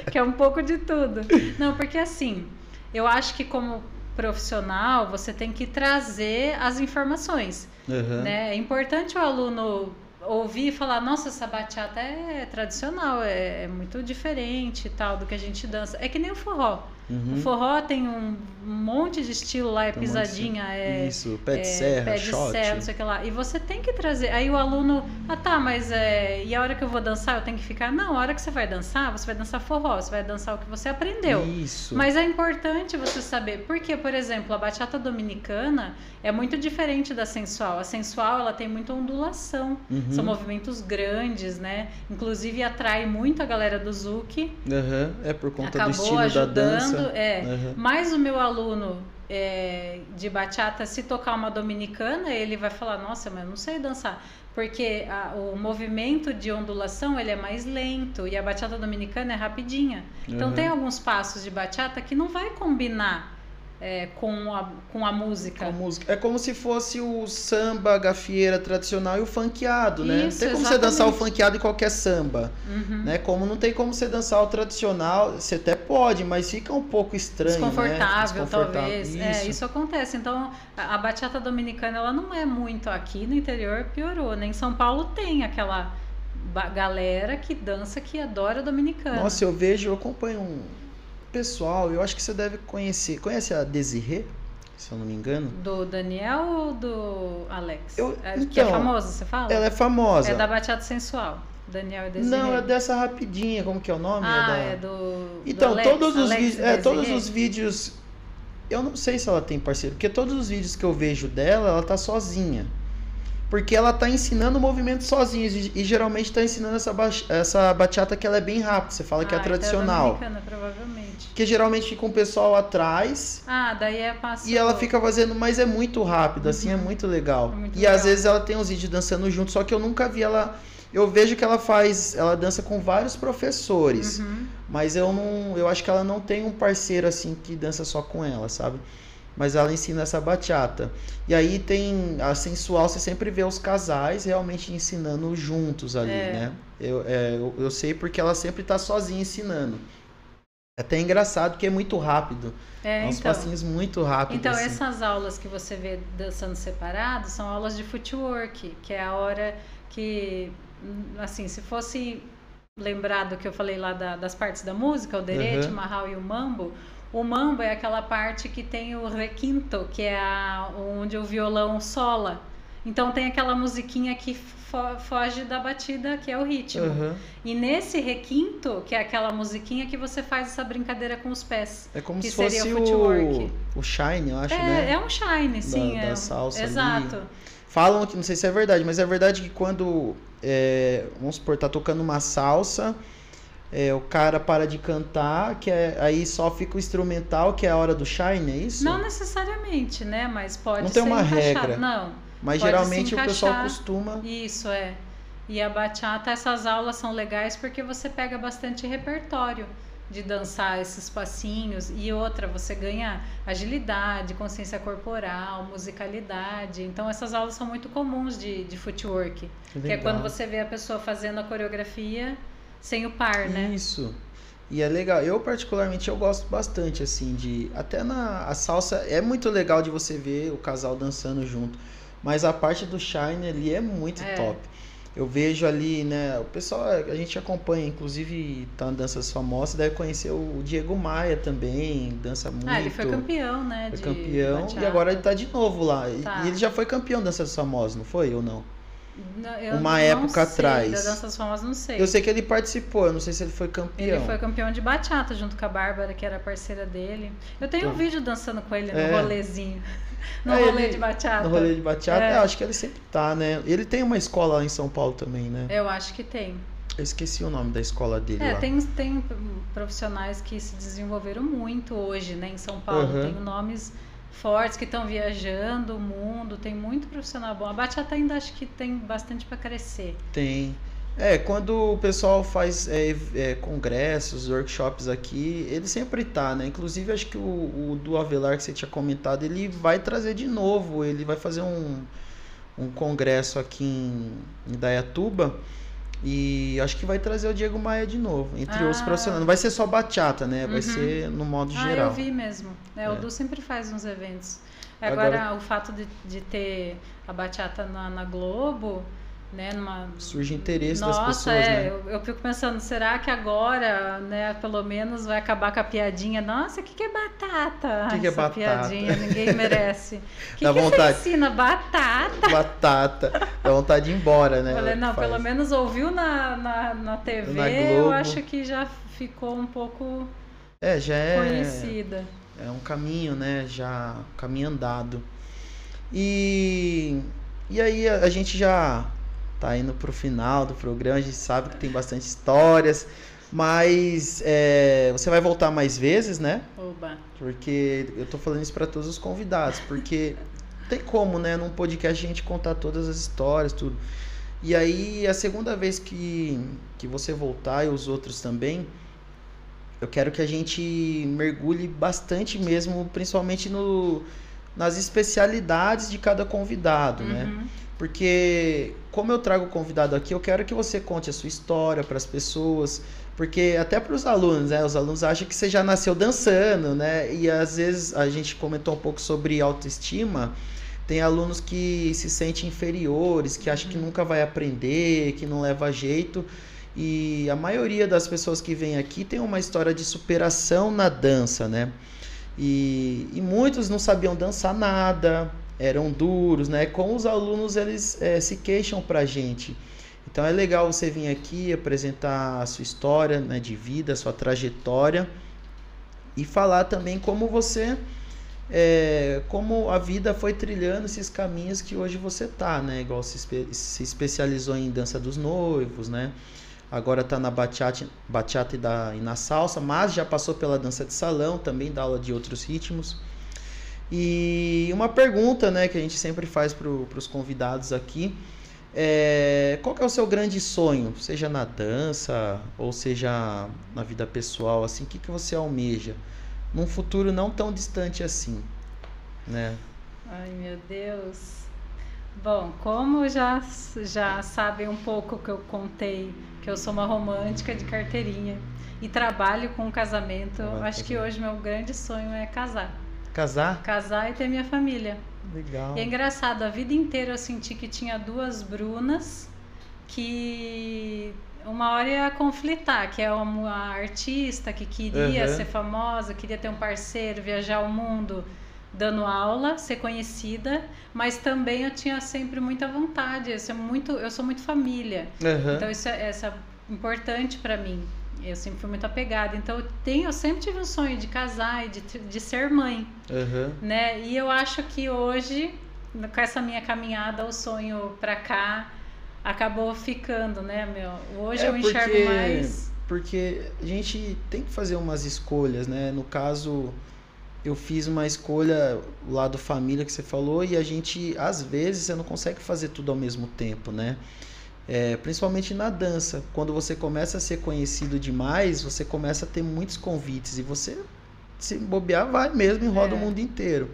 que é um pouco de tudo. Não, porque assim, eu acho que como profissional, você tem que trazer as informações. Né? É importante o aluno ouvir e falar, nossa, essa bachata é tradicional, é muito diferente e tal do que a gente dança. É que nem o forró. O forró tem um monte de estilo lá, pisadinha, isso, pé de serra, shot, não sei o que lá. E você tem que trazer. Aí o aluno, mas e a hora que eu vou dançar, eu tenho que ficar? Não, a hora que você vai dançar forró, você vai dançar o que você aprendeu. Isso. Mas é importante você saber, porque, por exemplo, a bachata dominicana é muito diferente da sensual. A sensual, ela tem muita ondulação, são movimentos grandes, né? Inclusive atrai muito a galera do Zouk. É por conta do estilo da dança. Mas o meu aluno de bachata, se tocar uma dominicana, ele vai falar, nossa, mas eu não sei dançar. Porque o movimento de ondulação, ele é mais lento e a bachata dominicana é rapidinha. Então tem alguns passos de bachata que não vai combinar com a música. É como se fosse o samba, a gafieira tradicional e o funkeado, né? Isso, não tem como você dançar o funkeado em qualquer samba, né? Como não tem como você dançar o tradicional, você até pode, mas fica um pouco estranho, desconfortável, né? Talvez. Isso acontece. Então, a bachata dominicana, ela não é muito aqui no interior, piorou, né? Em São Paulo tem aquela galera que dança, que adora dominicana. Nossa, eu acompanho pessoal, eu acho que você deve conhecer. Conhece a Desirê, se eu não me engano? Do Daniel ou do Alex? Que é Então, famosa, você fala? Ela é famosa. É da bachata sensual. Daniel e Desirê. Não, é dessa rapidinha, como que é o nome? Do Então, do Alex, todos os vídeos, eu não sei se ela tem parceiro, porque todos os vídeos que eu vejo dela, ela tá sozinha. Porque ela tá ensinando o movimento sozinha e geralmente tá ensinando essa bachata que ela é bem rápida. Você fala que é tradicional. Então é dominicana, provavelmente. Que geralmente fica um pessoal atrás. Daí é passo. E ela fica fazendo, mas é muito rápido, assim, é muito legal. Às vezes ela tem uns vídeos dançando junto, só que eu nunca vi ela. Eu vejo que ela dança com vários professores. Mas eu acho que ela não tem um parceiro assim que dança só com ela, sabe? Mas ela ensina essa bachata. E aí tem a sensual, você sempre vê os casais realmente ensinando juntos ali, né? Eu sei porque ela sempre tá sozinha ensinando. É até engraçado porque é muito rápido. Uns passinhos muito rápidos. Então, assim. Essas aulas que você vê dançando separado são aulas de footwork, que é a hora que, assim, se fosse lembrado que eu falei lá das partes da música, o derete, o marral e o mambo. O mambo é aquela parte que tem o requinto, que é onde o violão sola. Então tem aquela musiquinha que foge da batida, que é o ritmo. E nesse requinto, que é aquela musiquinha que você faz essa brincadeira com os pés. É como que se fosse seria o footwork. O shine, eu acho, né? É um shine, sim. Da salsa exato. ali. Falam que, não sei se é verdade, mas é verdade que quando, vamos supor, tá tocando uma salsa, o cara para de cantar, aí só fica o instrumental, que é a hora do shine, é isso? Não necessariamente, né? Mas pode não ser tem uma encaixado. Regra. Não. Mas geralmente o pessoal costuma... Isso, E a bachata, essas aulas são legais porque você pega bastante repertório de dançar esses passinhos. E outra, você ganha agilidade, consciência corporal, musicalidade. Então essas aulas são muito comuns de footwork. Que é quando você vê a pessoa fazendo a coreografia sem o par, né? Isso. E é legal. Eu, particularmente, eu gosto bastante, assim, até a salsa é muito legal de você ver o casal dançando junto. Mas a parte do shine ali é muito top. Eu vejo ali, né, o pessoal, a gente acompanha, inclusive tá na Danças Famosas, deve conhecer o Diego Maia também, dança muito. Ele foi campeão, né? Foi campeão e agora ele tá de novo lá. Tá. E ele já foi campeão da Danças Famosas, não foi ou não? Uma época atrás. Da Danças Famosas, não sei. Eu sei que ele participou, eu não sei se ele foi campeão. Ele foi campeão de bachata junto com a Bárbara, que era parceira dele. Eu tenho um vídeo dançando com ele no rolezinho. No rolê de bachata. No rolê de bachata, acho que ele sempre tá, né? Ele tem uma escola lá em São Paulo também, né? Eu acho que tem. Eu esqueci o nome da escola dele lá. Tem profissionais que se desenvolveram muito hoje, né, em São Paulo. Tem nomes fortes que estão viajando o mundo, tem muito profissional bom. A bachata ainda acho que tem bastante para crescer. Tem. Quando o pessoal faz congressos, workshops aqui, ele sempre tá, né? Inclusive, acho que o do Avelar que você tinha comentado, ele vai trazer de novo, ele vai fazer um congresso aqui em Indaiatuba e acho que vai trazer o Diego Maia de novo, entre os profissionais. Não vai ser só bachata, né? Vai ser no modo geral. Eu vi mesmo. O Du sempre faz uns eventos. Agora o fato de ter a bachata na Globo... Né, surge interesse das pessoas, né? Eu fico pensando, será que agora, né, pelo menos vai acabar com a piadinha? Nossa, o que é batata? O que é batata? Piadinha, ninguém merece. O que vontade... você ensina? Batata. Batata. Dá vontade de ir embora, né? Falei, não, pelo menos ouviu na TV, eu acho que já ficou um pouco conhecida. É um caminho, né? Já caminho andado. E aí a gente já tá indo pro final do programa, a gente sabe que tem bastante histórias, mas você vai voltar mais vezes, né? Oba. Porque eu tô falando isso para todos os convidados, porque tem como, né, num podcast a gente contar todas as histórias, tudo. E aí, a segunda vez que você voltar e os outros também, eu quero que a gente mergulhe bastante mesmo, principalmente nas especialidades de cada convidado, né? Porque, como eu trago o convidado aqui, eu quero que você conte a sua história para as pessoas, porque até para os alunos, né? Os alunos acham que você já nasceu dançando, né? E às vezes a gente comentou um pouco sobre autoestima, tem alunos que se sentem inferiores, que acham que nunca vai aprender, que não leva jeito. E a maioria das pessoas que vem aqui tem uma história de superação na dança, né? E muitos não sabiam dançar nada, eram duros, né? Com os alunos, eles se queixam pra gente. Então é legal você vir aqui apresentar a sua história, né, de vida, a sua trajetória e falar também como você, como a vida foi trilhando esses caminhos que hoje você tá, né? Igual se especializou em dança dos noivos, né? Agora está na bachata e na salsa, mas já passou pela dança de salão, também dá aula de outros ritmos. E uma pergunta, né, que a gente sempre faz para os convidados aqui, qual que é o seu grande sonho? Seja na dança ou seja na vida pessoal, assim, o que você almeja? Num futuro não tão distante assim, né? Ai, meu Deus. Bom, como já sabem um pouco que eu contei, que eu sou uma romântica de carteirinha e trabalho com casamento, acho que hoje meu grande sonho é casar. Casar? Casar e ter minha família. Legal. E é engraçado, a vida inteira eu senti que tinha duas Brunas que uma hora ia conflitar, que é uma artista que queria ser famosa, queria ter um parceiro, viajar o mundo dando aula, ser conhecida, mas também eu tinha sempre muita vontade, eu sou muito família, então isso é importante para mim, eu sempre fui muito apegada, então eu sempre tive um sonho de casar e de ser mãe, né? E eu acho que hoje com essa minha caminhada, o sonho pra cá acabou ficando, né, meu? Hoje eu enxergo mais... Porque a gente tem que fazer umas escolhas, né? No caso, eu fiz uma escolha lá do família que você falou, e a gente, às vezes, você não consegue fazer tudo ao mesmo tempo, né? Principalmente na dança. Quando você começa a ser conhecido demais, você começa a ter muitos convites, e você, se bobear, vai mesmo e roda o mundo inteiro.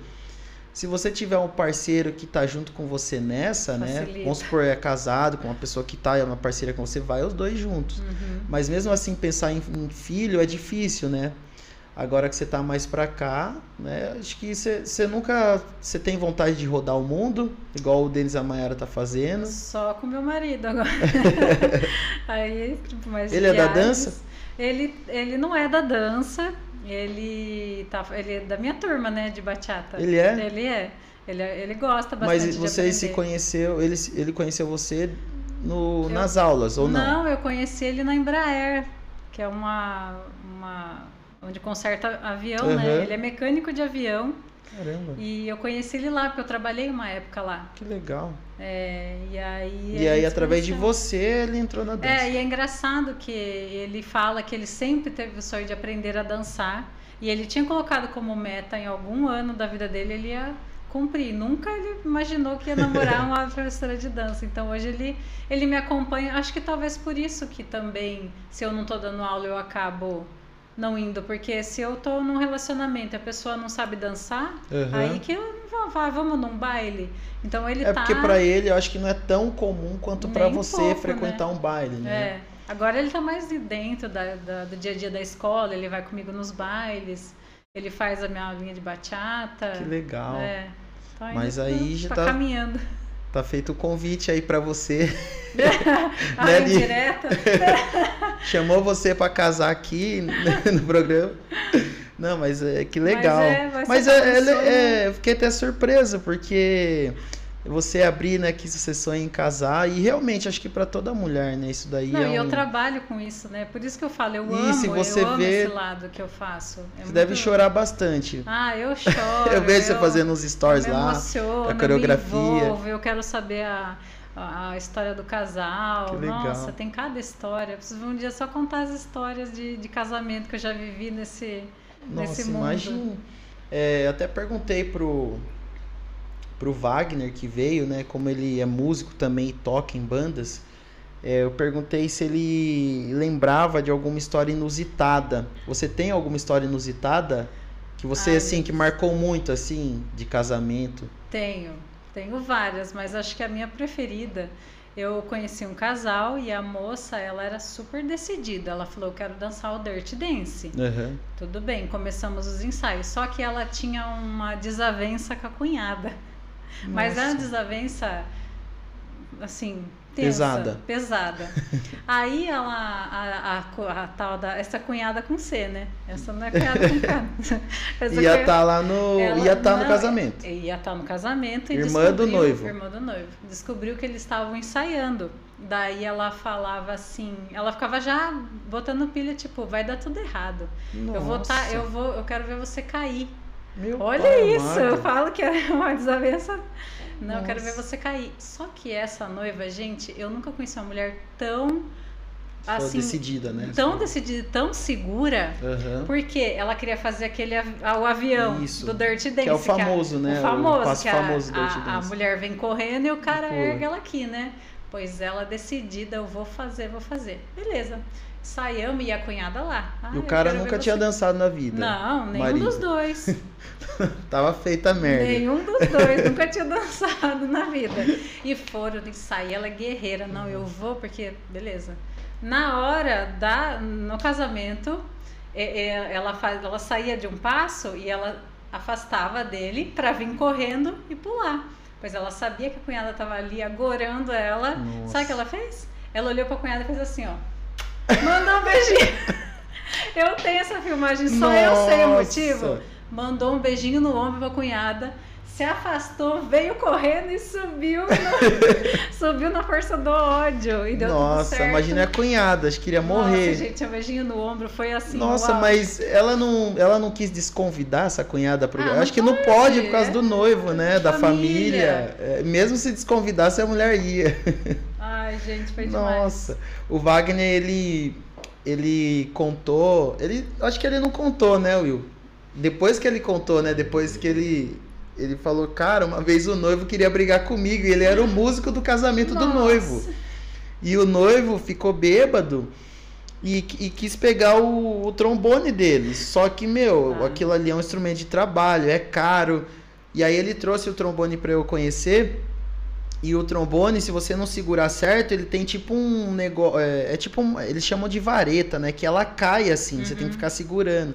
Se você tiver um parceiro que tá junto com você nessa, facilita, né? Vamos supor, é casado com uma pessoa que tá, é uma parceira com você, vai os dois juntos. Mas mesmo assim, pensar em filho é difícil, né? Agora que você tá mais pra cá, né? Acho que você nunca... Você tem vontade de rodar o mundo, igual o Denis e a Mayara tá fazendo? Só com meu marido agora. Aí, tipo, mais ele viagens. É da dança? Ele não é da dança. Ele é da minha turma, né, de bachata. Ele é? Ele gosta bastante. Mas vocês se conheceu, ele conheceu você nas aulas, ou não? Não, eu conheci ele na Embraer, que é uma onde conserta avião, né? Ele é mecânico de avião. Caramba. E eu conheci ele lá, porque eu trabalhei uma época lá. Que legal. E aí através de você, ele entrou na dança. E é engraçado que ele fala que ele sempre teve o sonho de aprender a dançar. E ele tinha colocado como meta, em algum ano da vida dele, ele ia cumprir. Nunca ele imaginou que ia namorar uma professora de dança. Então hoje ele me acompanha. Acho que talvez por isso que também, se eu não tô dando aula, eu acabo... não indo, porque se eu tô num relacionamento e a pessoa não sabe dançar, aí que eu vamos num baile. Então ele porque pra ele eu acho que não é tão comum quanto pra você frequentar um baile, né? Agora ele tá mais dentro do dia a dia da escola, ele vai comigo nos bailes, ele faz a minha aulinha de bachata. Que legal. Então mas aí já tá caminhando. Tá feito o convite aí pra você. Indireta. Chamou você pra casar aqui no programa. Não, mas que legal. Mas eu fiquei até surpresa, porque você abrir, né, que você sonha em casar, e realmente acho que pra toda mulher, né, isso daí e eu trabalho com isso, né, por isso que eu falo, eu amo esse lado que eu faço. Você deve chorar bastante. Eu choro. Eu vejo você fazendo uns stories lá, emociono, a coreografia. Me envolvo, eu quero saber a história do casal. Que legal. Nossa, tem cada história. Eu preciso um dia só contar as histórias de casamento que eu já vivi nesse mundo. Imagina. Até perguntei pro Wagner, que veio, né? Como ele é músico também e toca em bandas, eu perguntei se ele lembrava de alguma história inusitada. Você tem alguma história inusitada que você, assim, que marcou muito, assim, de casamento? Tenho várias, mas acho que a minha preferida, eu conheci um casal e a moça, ela era super decidida. Ela falou, eu quero dançar o Dirty Dance. Tudo bem, começamos os ensaios. Só que ela tinha uma desavença com a cunhada. Mas era uma desavença, assim, tensa, pesada. Aí ela, a tal essa cunhada com C, né? Essa não é cunhada com K. Ia estar lá no casamento. Ia estar no casamento e irmã do noivo. Irmã do noivo. Descobriu que eles estavam ensaiando. Daí ela falava assim, ela ficava já botando pilha, tipo, vai dar tudo errado. Nossa. Eu quero ver você cair. Olha isso, amado. Eu falo que é uma desavença. Não, Nossa. Eu quero ver você cair. Só que essa noiva, gente, eu nunca conheci uma mulher tão assim, decidida, né? Tão decidida, tão segura, porque ela queria fazer o avião do Dirty Dance. Que é o famoso, né? O famoso, o passo famoso do Dirty Dance. A mulher vem correndo e o cara ergue ela aqui, né? Pois ela decidida, eu vou fazer. Beleza. Saiamos e a cunhada lá. E o cara nunca tinha dançado na vida. Não, nenhum dos dois. Tava feita a merda. Nenhum dos dois nunca tinha dançado na vida. E foram ensaiar, ela é guerreira. Não, eu vou porque... Beleza. Na hora no casamento, ela saía de um passo e ela afastava dele pra vir correndo e pular. Pois ela sabia que a cunhada tava ali agorando ela. Nossa. Sabe o que ela fez? Ela olhou pra cunhada e fez assim, ó. Mandou um beijinho. Eu tenho essa filmagem, só eu sei o motivo. Mandou um beijinho no ombro pra cunhada, se afastou, veio correndo e subiu na força do ódio e deu tudo certo. Imagina a cunhada, acho que queria morrer. Nossa, gente, a beijinho no ombro foi assim. Nossa, uau. Mas ela não quis desconvidar essa cunhada pro... Não acho que não pode por causa do noivo, né? Da família. Mesmo se desconvidasse, a mulher ia. Ai, gente, foi demais. Nossa, o Wagner, ele contou... acho que ele não contou, né, Will? Depois que ele contou, né? Depois que ele falou, cara, uma vez o noivo queria brigar comigo e ele era o músico do casamento do noivo. E o noivo ficou bêbado e quis pegar o trombone dele. Só que, aquilo ali é um instrumento de trabalho, é caro. E aí ele trouxe o trombone para eu conhecer. E o trombone, se você não segurar certo, ele tem tipo um negócio... eles chamam de vareta, né? Que ela cai assim, você tem que ficar segurando.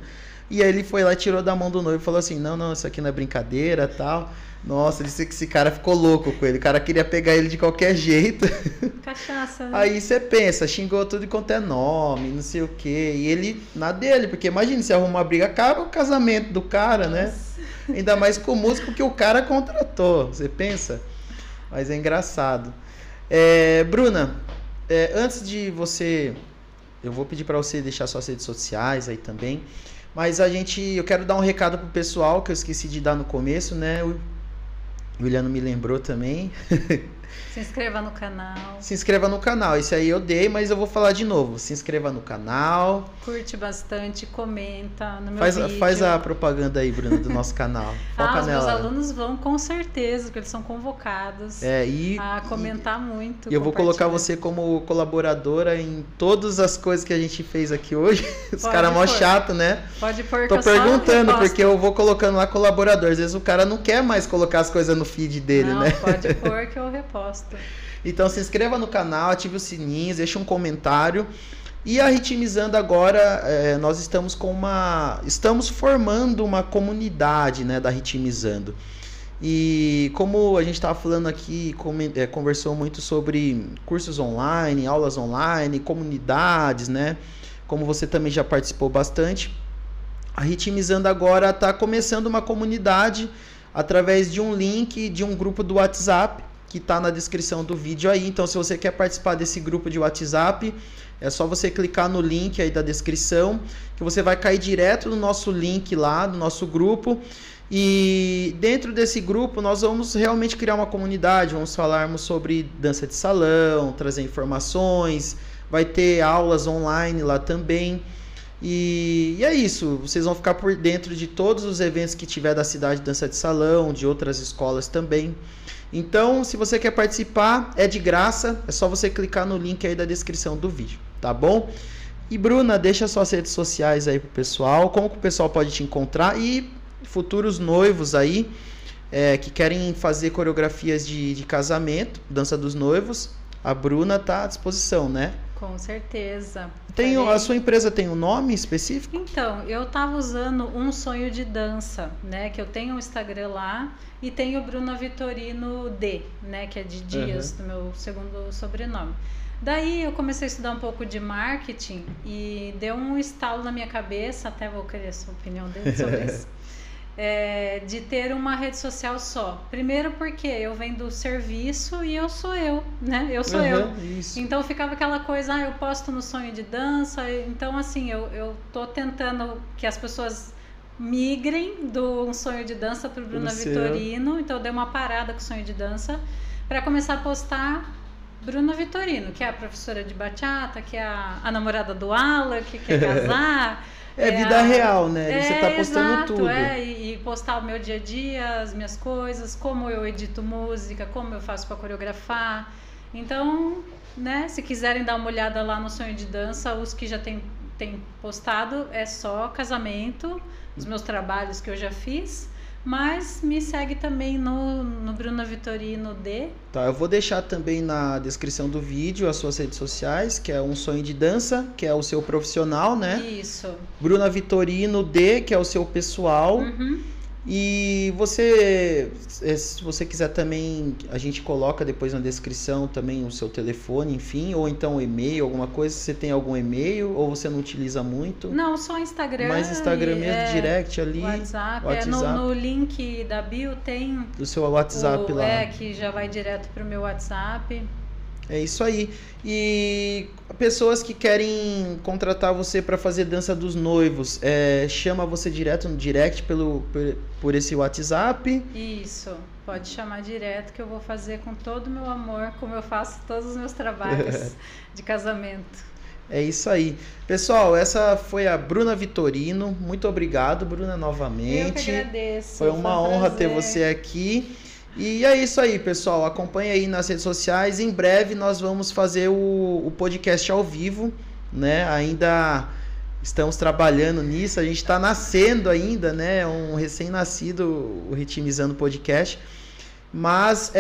E aí ele foi lá, tirou da mão do noivo e falou assim, não, isso aqui não é brincadeira, tal. Nossa, ele disse que esse cara ficou louco com ele. O cara queria pegar ele de qualquer jeito. Cachaça, né? Aí você pensa, xingou tudo quanto é nome, não sei o quê. E ele, na dele, porque imagina, se arruma uma briga, acaba o casamento do cara, né? Ainda mais com o músico que o cara contratou, você pensa? Mas é engraçado. Bruna, antes de você... Eu vou pedir para você deixar suas redes sociais aí também. Mas eu quero dar um recado pro pessoal que eu esqueci de dar no começo, né? O Juliano me lembrou também. Se inscreva no canal. Se inscreva no canal. Isso aí eu dei, mas eu vou falar de novo. Se inscreva no canal. Curte bastante, comenta no meu vídeo. Faz a propaganda aí, Bruna, do nosso canal. Os meus alunos vão com certeza, porque eles são convocados a comentar muito. E eu vou colocar você como colaboradora em todas as coisas que a gente fez aqui hoje. Os caras mó chato, né? Pode pôr. Tô perguntando, porque eu vou colocando lá colaborador. Às vezes o cara não quer mais colocar as coisas no feed dele, né? Pode pôr que eu reposto. Então se inscreva no canal, ative os sininhos, deixe um comentário. E a Ritmizando agora, nós estamos formando uma comunidade, né, da Ritmizando. E como a gente estava falando aqui, conversou muito sobre cursos online, aulas online, comunidades, né? Como você também já participou bastante. A Ritmizando agora está começando uma comunidade através de um link de um grupo do WhatsApp que está na descrição do vídeo aí. Então, se você quer participar desse grupo de WhatsApp, é só você clicar no link aí da descrição, que você vai cair direto no nosso link lá, no nosso grupo. E dentro desse grupo, nós vamos realmente criar uma comunidade, vamos falarmos sobre dança de salão, trazer informações, vai ter aulas online lá também. E é isso, vocês vão ficar por dentro de todos os eventos que tiver da cidade de dança de salão, de outras escolas também. Então, se você quer participar, é de graça, é só você clicar no link aí da descrição do vídeo, tá bom? E Bruna, deixa suas redes sociais aí pro pessoal, como que o pessoal pode te encontrar e futuros noivos aí que querem fazer coreografias de casamento, dança dos noivos, a Bruna tá à disposição, né? Com certeza. A sua empresa tem um nome específico? Então, eu estava usando Um Sonho de Dança, né? Que eu tenho um Instagram lá e tenho Bruna Vitorino D, né? Que é de Dias, do meu segundo sobrenome. Daí eu comecei a estudar um pouco de marketing e deu um estalo na minha cabeça, até vou querer a sua opinião dele sobre isso. De ter uma rede social só. Primeiro porque eu venho do serviço e eu sou eu, né? Eu sou eu. Isso. Então ficava aquela coisa, eu posto no Sonho de Dança. Então assim, eu tô tentando que as pessoas migrem do Um Sonho de Dança para o Bruna Vitorino. Então eu dei uma parada com o Sonho de Dança para começar a postar Bruna Vitorino, que é a professora de bachata, que é a namorada do Alan, que quer casar. Vida real, né? Você tá postando exato, tudo. E postar o meu dia a dia, as minhas coisas, como eu edito música, como eu faço para coreografar. Então, né, se quiserem dar uma olhada lá no Sonho de Dança, os que já tem postado é só casamento, os meus trabalhos que eu já fiz. Mas me segue também no Bruna Vitorino D. Tá, eu vou deixar também na descrição do vídeo as suas redes sociais, que é Um Sonho de Dança, que é o seu profissional, né? Isso. Bruna Vitorino D, que é o seu pessoal. E você, se você quiser também, a gente coloca depois na descrição também o seu telefone, enfim, ou então um e-mail, alguma coisa. Você tem algum e-mail ou você não utiliza muito? Não, só Instagram. Mas Instagram mesmo, direct ali. WhatsApp. No link da bio tem o seu WhatsApp lá. Que já vai direto pro meu WhatsApp. É isso aí. E pessoas que querem contratar você para fazer dança dos noivos, chama você direto no direct por esse WhatsApp? Isso, pode chamar direto que eu vou fazer com todo o meu amor, como eu faço todos os meus trabalhos de casamento. É isso aí. Pessoal, essa foi a Bruna Vitorino. Muito obrigado, Bruna, novamente. Eu que agradeço. Foi uma honra ter você aqui. E é isso aí, pessoal. Acompanhe aí nas redes sociais. Em breve nós vamos fazer o podcast ao vivo, né? Ainda estamos trabalhando nisso. A gente está nascendo ainda, né? Um recém-nascido, o Ritmizando Podcast. Mas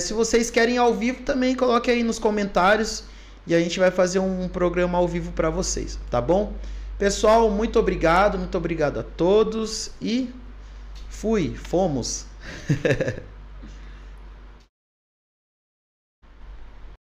se vocês querem ao vivo, também coloque aí nos comentários e a gente vai fazer um programa ao vivo para vocês, tá bom? Pessoal, muito obrigado a todos e fomos!